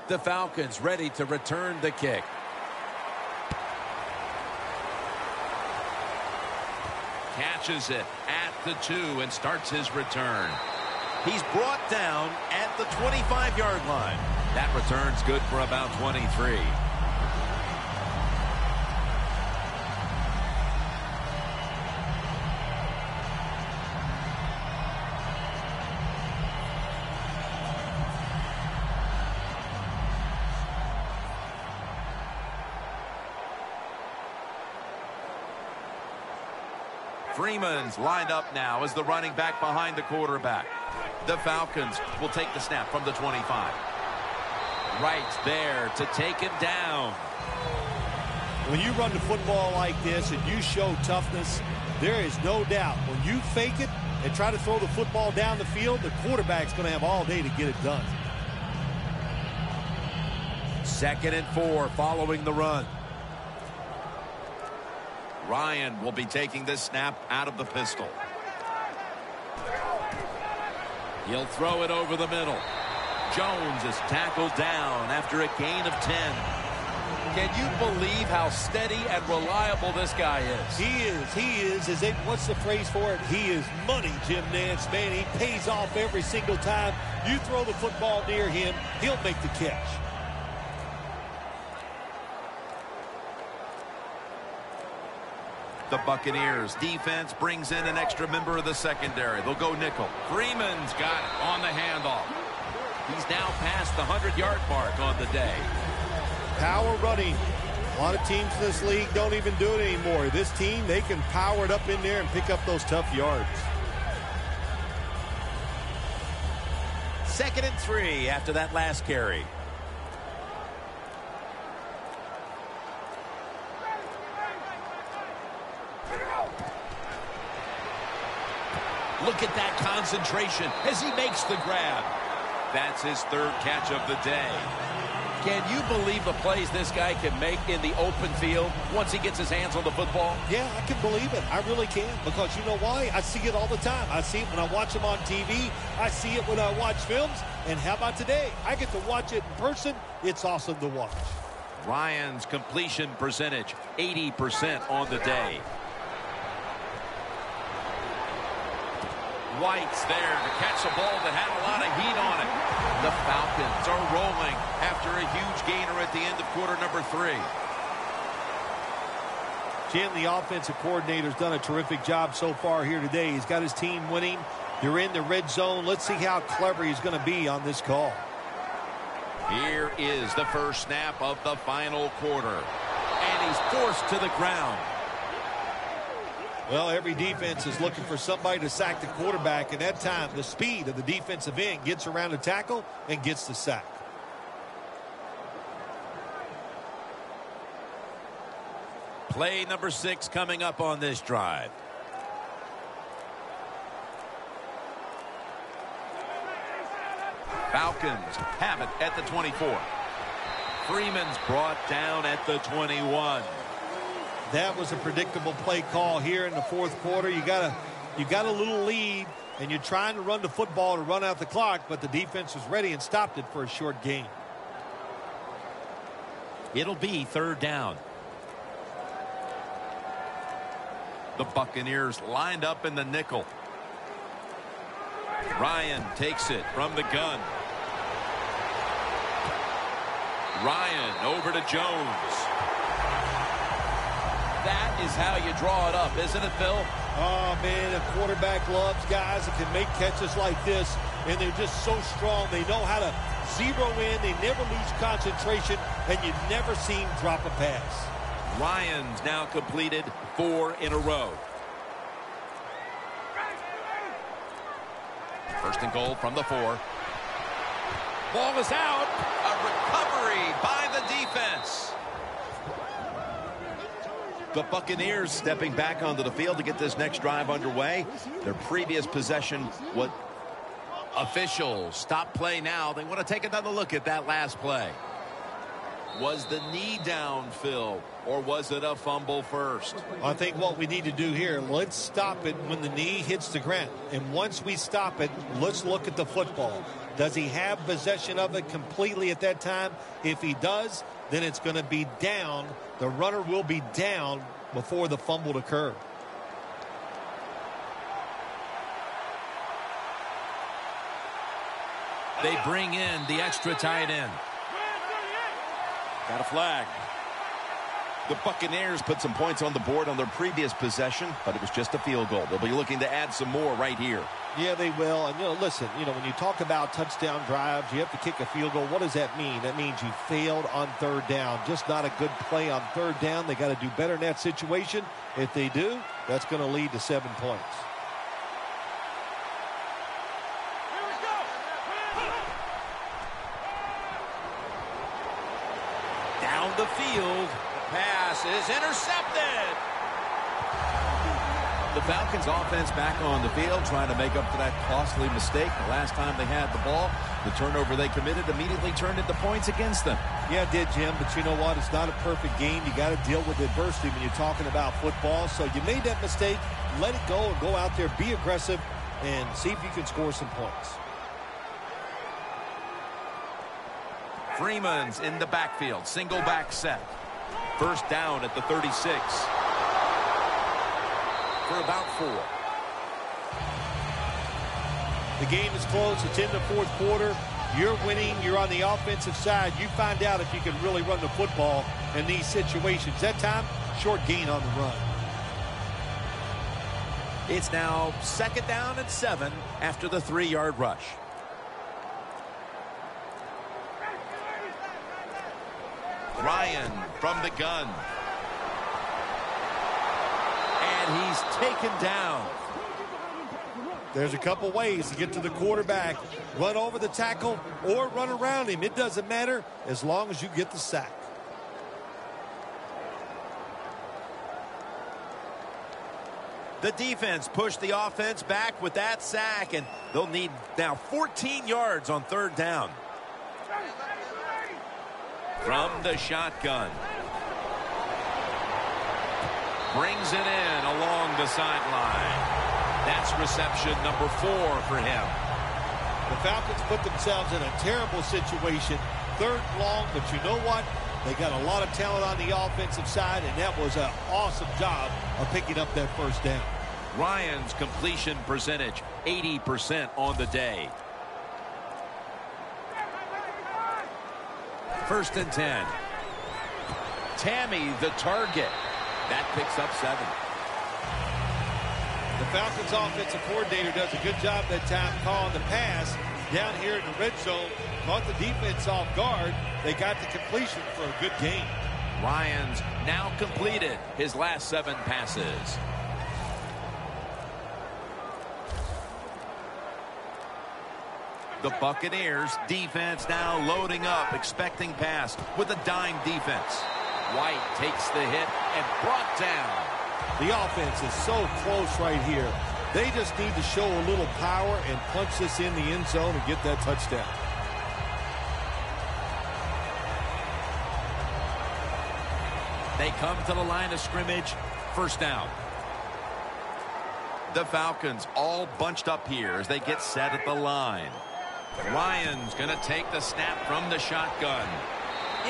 The Falcons ready to return the kick. Catches it at the 2 and starts his return. He's brought down at the 25-yard line. That return's good for about 23. Freeman's lined up now as the running back behind the quarterback. The Falcons will take the snap from the 25. Right there to take him down. When you run the football like this and you show toughness, there is no doubt when you fake it and try to throw the football down the field, the quarterback's going to have all day to get it done. 2nd and 4 following the run. Ryan will be taking this snap out of the pistol. He'll throw it over the middle. Jones is tackled down after a gain of 10. Can you believe how steady and reliable this guy is? He is. What's the phrase for it? He is money, Jim Nance. Man, he pays off every single time. You throw the football near him, he'll make the catch. The Buccaneers defense brings in an extra member of the secondary. They'll go nickel. Freeman's got it on the handoff. He's now past the 100-yard mark on the day. Power running. A lot of teams in this league don't even do it anymore. This team, they can power it up in there and pick up those tough yards. 2nd and 3 after that last carry. Look at that concentration as he makes the grab. That's his 3rd catch of the day. Can you believe the plays this guy can make in the open field once he gets his hands on the football? Yeah, I can believe it. I really can, because you know why? I see it all the time. I see it when I watch him on TV. I see it when I watch films. And how about today? I get to watch it in person. It's awesome to watch. Ryan's completion percentage, 80% on the day. White's there to catch a ball that had a lot of heat on it. The Falcons are rolling after a huge gainer at the end of quarter number 3. Jim, the offensive coordinator's done a terrific job so far here today. He's got his team winning. They're in the red zone. Let's see how clever he's going to be on this call. Here is the first snap of the final quarter. And he's forced to the ground. Well, every defense is looking for somebody to sack the quarterback, and that time the speed of the defensive end gets around the tackle and gets the sack. Play number 6 coming up on this drive. Falcons have it at the 24. Freeman's brought down at the 21. That was a predictable play call here in the 4th quarter. You got a little lead. and you're trying to run the football to run out the clock, but the defense was ready and stopped it for a short gain. It'll be 3rd down. The Buccaneers lined up in the nickel. Ryan takes it from the gun. Ryan over to Jones. That is how you draw it up, isn't it, Phil? Oh, man, a quarterback loves guys that can make catches like this, and they're just so strong. They know how to zero in. They never lose concentration, and you never see him drop a pass. Ryan's now completed 4 in a row. 1st and goal from the 4. Ball is out. A recovery by the defense. The Buccaneers stepping back onto the field to get this next drive underway. Their previous possession, what officials stop play now. They want to take another look at that last play. Was the knee down, Phil, or was it a fumble first? I think what we need to do here, let's stop it when the knee hits the ground. And once we stop it, let's look at the football. Does he have possession of it completely at that time? If he does, then it's going to be down. The runner will be down before the fumble occurred. They bring in the extra tight end. Got a flag. The Buccaneers put some points on the board on their previous possession, but it was just a field goal. They'll be looking to add some more right here. Yeah, they will. And, listen, when you talk about touchdown drives, you have to kick a field goal. What does that mean? That means you failed on 3rd down. Just not a good play on 3rd down. They got to do better in that situation. If they do, that's going to lead to 7 points. Down the field. The pass is intercepted. The Falcons offense back on the field trying to make up for that costly mistake. The last time they had the ball, the turnover they committed immediately turned into points against them. Yeah, it did, Jim, but you know what? It's not a perfect game. You got to deal with adversity when you're talking about football. So you made that mistake, let it go, and go out there, be aggressive, and see if you can score some points. Freeman's in the backfield, single back set. 1st down at the 36. For about 4. The game is close. It's in the 4th quarter. You're winning. You're on the offensive side. You find out if you can really run the football in these situations. That time, short gain on the run. It's now 2nd down and 7 after the 3-yard rush. Ryan from the gun. And he's taken down. There's a couple ways to get to the quarterback. Run over the tackle or run around him. It doesn't matter as long as you get the sack. The defense pushed the offense back with that sack, and they'll need now 14 yards on 3rd down. From the shotgun. Brings it in along the sideline. That's reception number 4 for him. The Falcons put themselves in a terrible situation. 3rd and long, but you know what? They got a lot of talent on the offensive side, and that was an awesome job of picking up that 1st down. Ryan's completion percentage, 80% on the day. 1st and 10. Tammy the target. That picks up 7. The Falcons offensive coordinator does a good job that time calling the pass down here in the red zone. Caught the defense off guard. They got the completion for a good game. Ryan's now completed his last 7 passes. The Buccaneers defense now loading up, expecting pass with a dime defense. White takes the hit and brought down. The offense is so close right here. They just need to show a little power and punch this in the end zone and get that touchdown. They come to the line of scrimmage. 1st down. The Falcons all bunched up here as they get set at the line. Ryan's going to take the snap from the shotgun.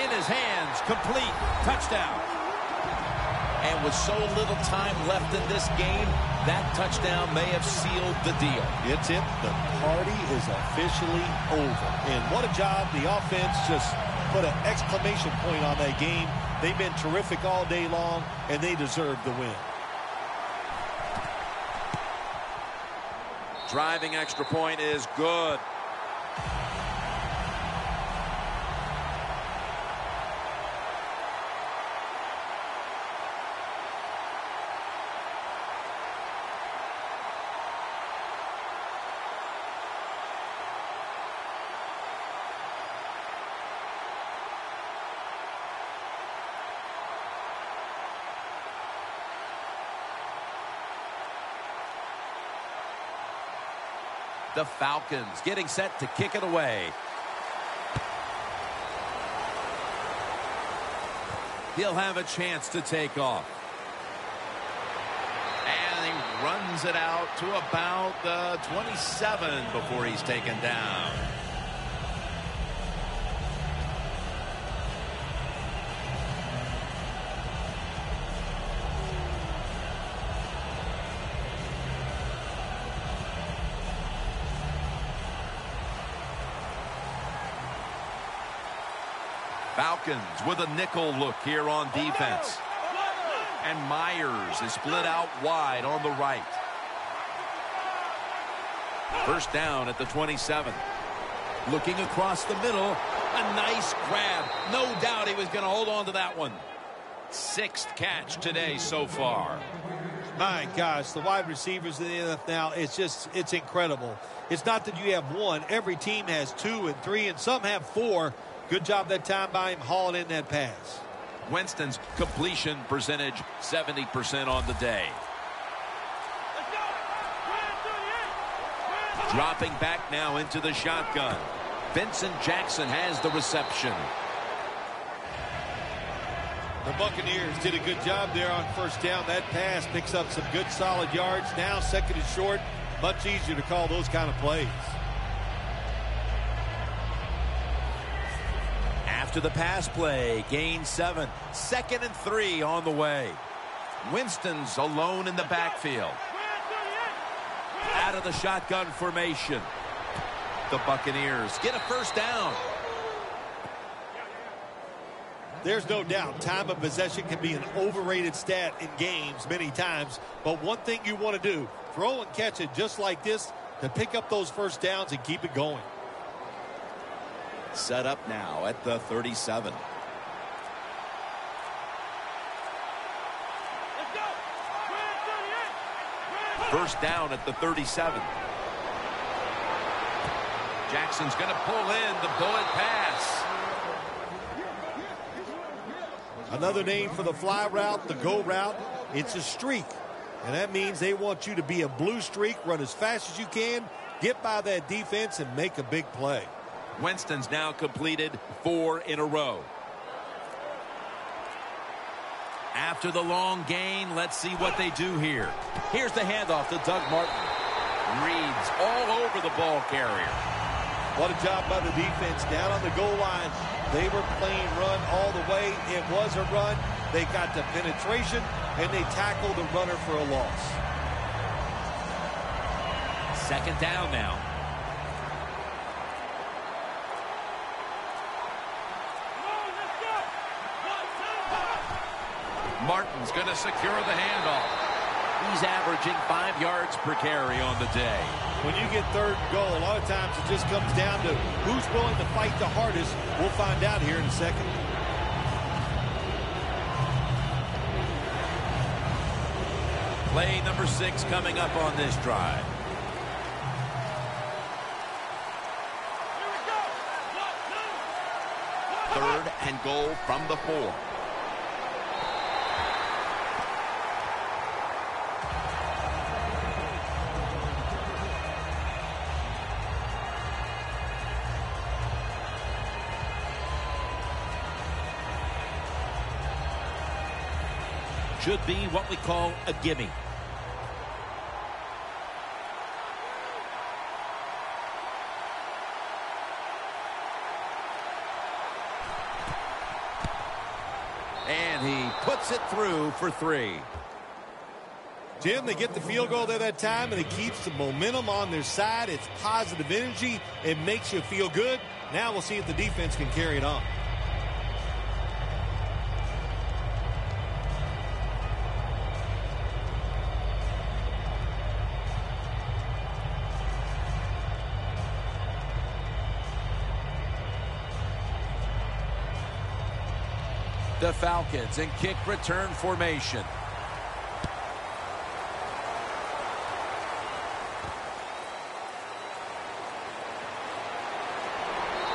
In his hands, complete, touchdown. And with so little time left in this game, that touchdown may have sealed the deal. It's it. The party is officially over. And what a job. The offense just put an exclamation point on that game. They've been terrific all day long, and they deserve the win. Driving extra point is good. The Falcons getting set to kick it away. He'll have a chance to take off. And he runs it out to about the 27 before he's taken down. Falcons with a nickel look here on defense. And Myers is split out wide on the right. First down at the 27. Looking across the middle, a nice grab. No doubt he was going to hold on to that one. Sixth catch today so far. My gosh, the wide receivers in the NFL now, it's incredible. It's not that you have one. Every team has 2 and 3, and some have 4. Good job that time by him hauling in that pass. Winston's completion percentage 70% on the day. Dropping back now into the shotgun. Vincent Jackson has the reception. The Buccaneers did a good job there on first down. That pass picks up some good solid yards. Now second and short, much easier to call those kind of plays. After the pass play, gain 7. 2nd and 3 on the way. Winston's alone in the backfield. Out of the shotgun formation. The Buccaneers get a first down. There's no doubt time of possession can be an overrated stat in games many times. But one thing you want to do, throw and catch it just like this to pick up those first downs and keep it going. Set up now at the 37. First down at the 37. Jackson's going to pull in the bullet pass. Another name for the fly route, the go route, it's a streak. And that means they want you to be a blue streak, run as fast as you can, get by that defense, and make a big play. Winston's now completed 4 in a row. After the long gain, let's see what they do here. Here's the handoff to Doug Martin. Reads all over the ball carrier. What a job by the defense down on the goal line. They were playing run all the way. It was a run. They got the penetration, and they tackled the runner for a loss. Second down now. Martin's going to secure the handoff. He's averaging 5 yards per carry on the day. When you get third and goal, a lot of times it just comes down to who's willing to fight the hardest. We'll find out here in a second. Play number 6 coming up on this drive. Third and goal from the 4. Should be what we call a gimme. puts it through for 3. Jim, they get the field goal there that time, and it keeps the momentum on their side. It's positive energy. It makes you feel good. Now we'll see if the defense can carry it on. The Falcons in kick return formation.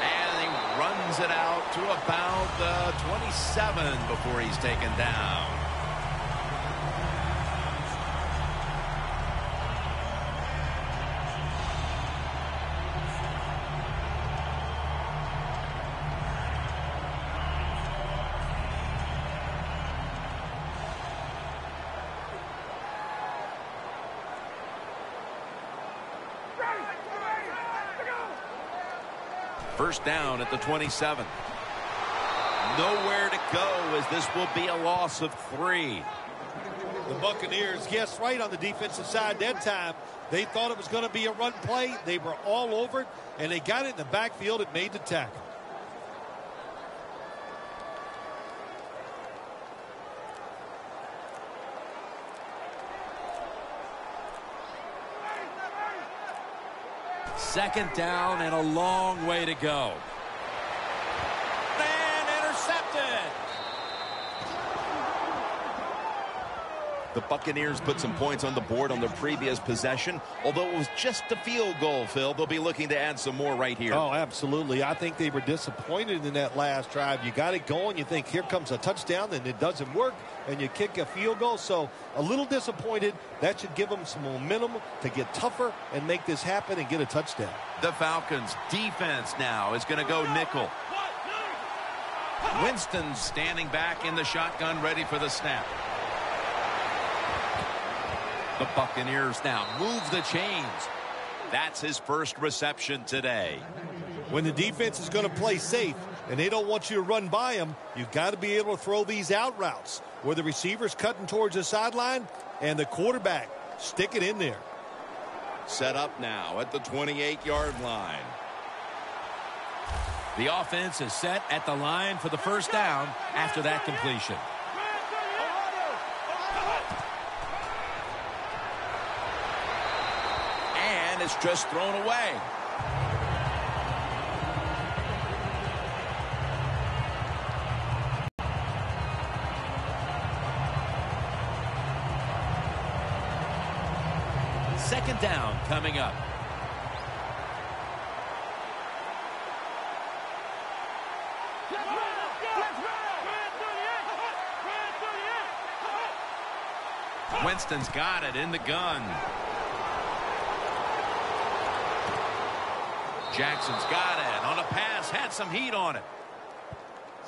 And he runs it out to about the 27 before he's taken down. First down at the 27. Nowhere to go as this will be a loss of 3. The Buccaneers, yes, right on the defensive side that time. They thought it was going to be a run play. They were all over it, and they got it in the backfield. It made the tackle. Second down and a long way to go. And intercepted. The Buccaneers put some points on the board on their previous possession. Although it was just a field goal, Phil, they'll be looking to add some more right here. Oh, absolutely. I think they were disappointed in that last drive. You got it going. You think, here comes a touchdown, and it doesn't work, and you kick a field goal. So a little disappointed. That should give them some momentum to get tougher and make this happen and get a touchdown. The Falcons defense now is going to go nickel. Winston's standing back in the shotgun, ready for the snap. The Buccaneers now move the chains. That's his first reception today. When the defense is going to play safe and they don't want you to run by them, you've got to be able to throw these out routes where the receiver's cutting towards the sideline and the quarterback stick it in there. Set up now at the 28-yard line. The offense is set at the line for the first down after that completion. And it's just thrown away. Second down coming up. Winston's got it in the gun. Jackson's got it on a pass, had some heat on it.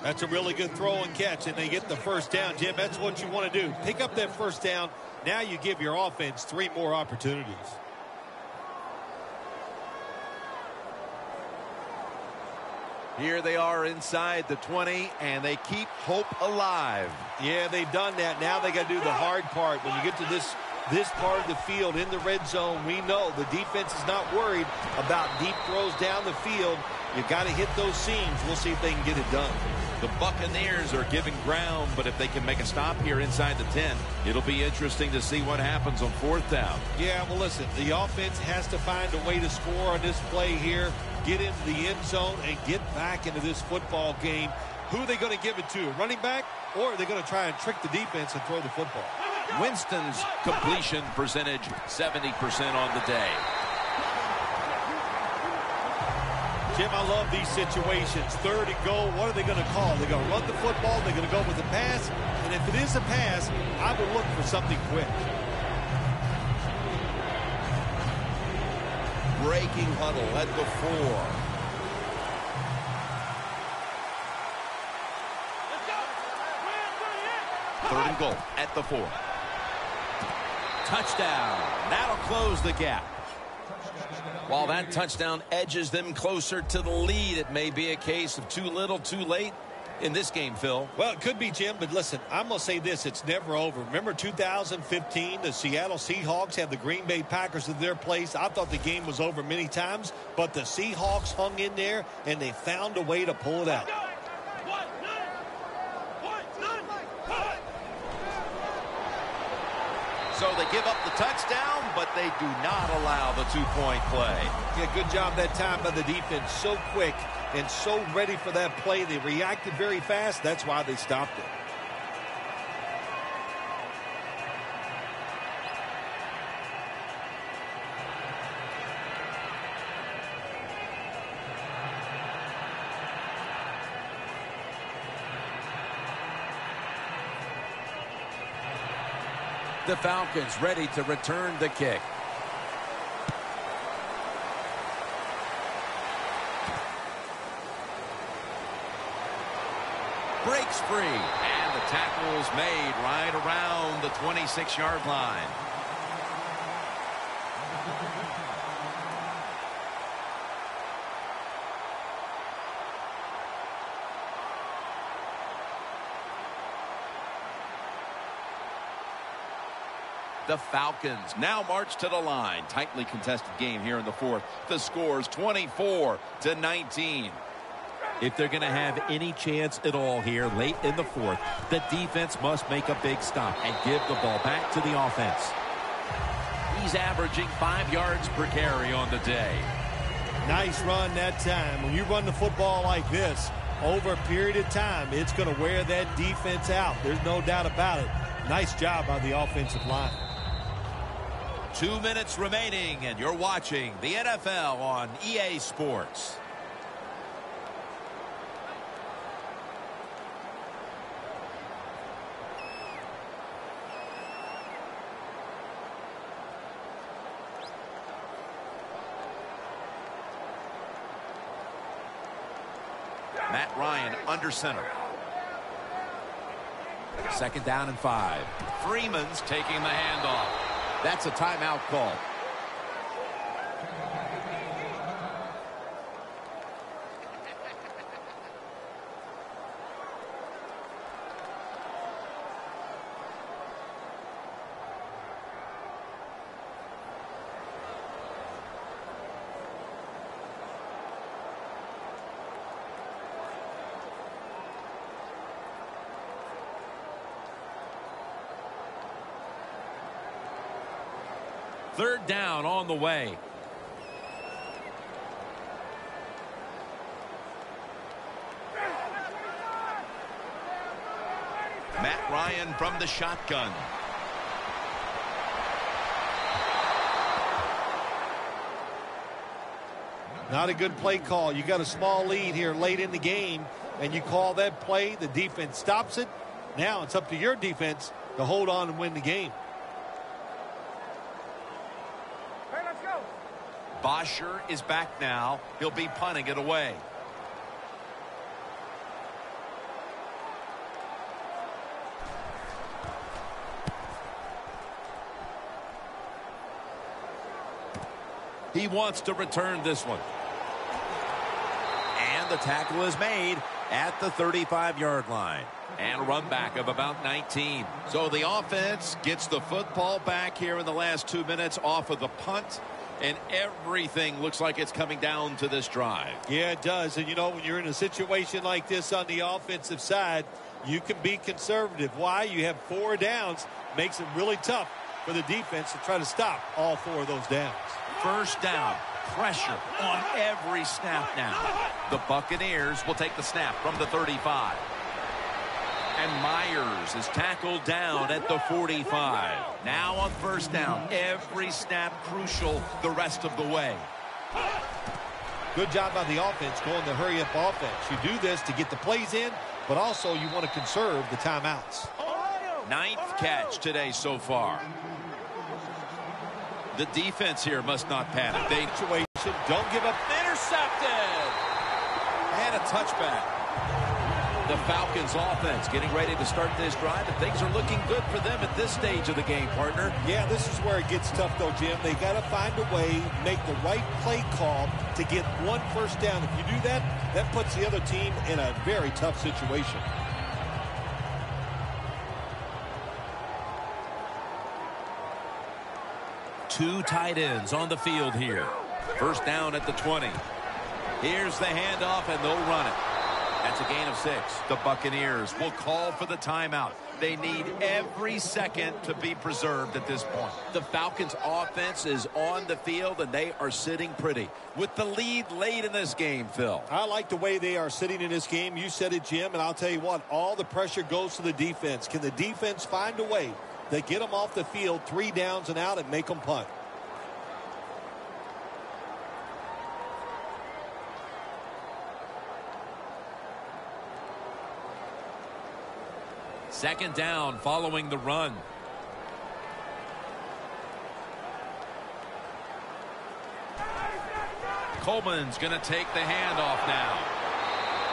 That's a really good throw and catch, and they get the first down, Jim. That's what you want to do. Pick up that first down. Now you give your offense 3 more opportunities. Here they are inside the 20, and they keep hope alive. Yeah, they've done that. Now they got to do the hard part. When you get to this part of the field in the red zone, we know the defense is not worried about deep throws down the field. You've got to hit those seams. We'll see if they can get it done. The Buccaneers are giving ground, but if they can make a stop here inside the 10, it'll be interesting to see what happens on 4th down. Yeah, well, listen, the offense has to find a way to score on this play here, get into the end zone, and get back into this football game. Who are they going to give it to? Running back? Or are they going to try and trick the defense and throw the football? Winston's completion percentage, 70% on the day. Jim, I love these situations. 3rd and goal, what are they going to call? They're going to run the football, they're going to go with a pass, and if it is a pass, I would look for something quick. Breaking huddle at the 4. Third and goal at the 4. Touchdown. That'll close the gap. While that touchdown edges them closer to the lead, it may be a case of too little, too late. in this game, Phil. Well, it could be, Jim, but listen, I'm going to say this. It's never over. Remember 2015, the Seattle Seahawks had the Green Bay Packers in their place. I thought the game was over many times, but the Seahawks hung in there, and they found a way to pull it out. So they give up the touchdown, but they do not allow the two-point play. Yeah, good job that time by the defense. So quick and so ready for that play. They reacted very fast. That's why they stopped it. The Falcons ready to return the kick. Breaks free. And the tackle's made right around the 26-yard line. The Falcons now march to the line. Tightly contested game here in the fourth. The score's 24-19. If they're going to have any chance at all here late in the fourth, the defense must make a big stop and give the ball back to the offense. He's averaging 5 yards per carry on the day. Nice run that time. When you run the football like this, over a period of time, it's going to wear that defense out. There's no doubt about it. Nice job by the offensive line. 2 minutes remaining, and you're watching the NFL on EA Sports. Matt Ryan under center. 2nd down and 5. Freeman's taking the handoff. That's a timeout call. Third down on the way. Matt Ryan from the shotgun. Not a good play call. You got a small lead here late in the game, and you call that play. The defense stops it. Now it's up to your defense to hold on and win the game. Bosher is back now. He'll be punting it away. He wants to return this one. And the tackle is made at the 35-yard line. And a run back of about 19. So the offense gets the football back here in the last 2 minutes off of the punt. And everything looks like it's coming down to this drive. Yeah, it does. And, you know, when you're in a situation like this on the offensive side, you can be conservative. Why? You have 4 downs. Makes it really tough for the defense to try to stop all 4 of those downs. First down. Pressure on every snap now. The Buccaneers will take the snap from the 35. And Myers is tackled down at the 45. Now on first down. Every snap crucial the rest of the way. Good job by the offense going the hurry-up offense. You do this to get the plays in, but also you want to conserve the timeouts. 9th catch today so far. The defense here must not panic. They Don't give up. intercepted. And a touchback. The Falcons offense getting ready to start this drive, and things are looking good for them at this stage of the game, partner. Yeah, this is where it gets tough, though, Jim. They got to find a way, make the right play call to get one first down. If you do that, that puts the other team in a very tough situation. Two tight ends on the field here. First down at the 20. Here's the handoff, and they'll run it. That's a gain of 6. The Buccaneers will call for the timeout. They need every second to be preserved at this point. The Falcons offense is on the field, and they are sitting pretty with the lead late in this game, Phil. I like the way they are sitting in this game. You said it, Jim, and I'll tell you what, all the pressure goes to the defense. Can the defense find a way to get them off the field 3 downs and out and make them punt? Second down following the run. Coleman's going to take the handoff now.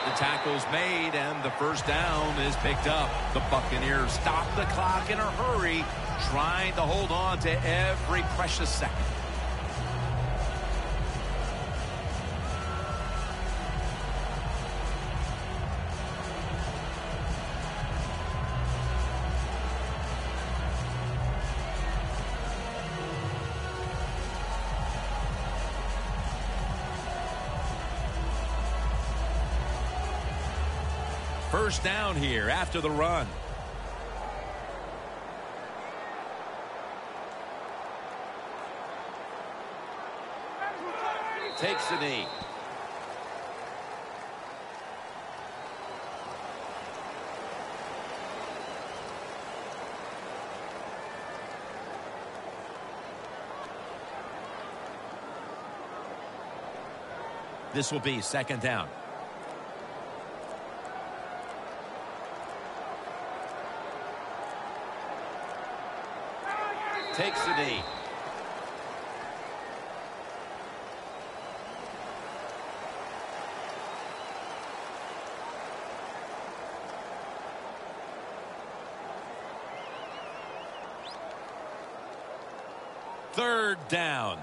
The tackle's made, and the first down is picked up. The Buccaneers stop the clock in a hurry, trying to hold on to every precious second. First down here after the run. Takes the knee. This will be second down. Takes the knee. Third down.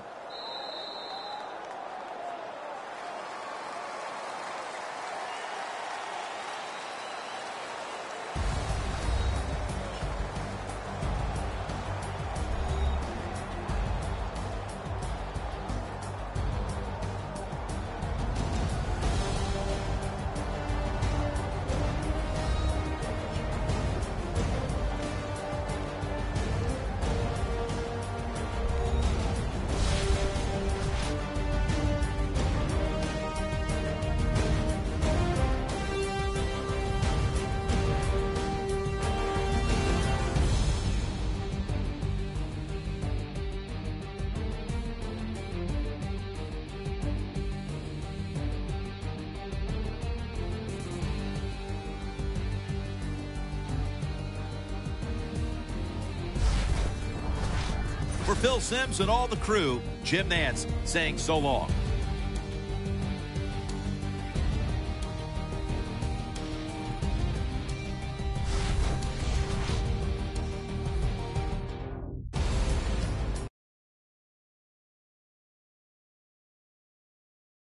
For Phil Simms and all the crew, Jim Nantz saying so long.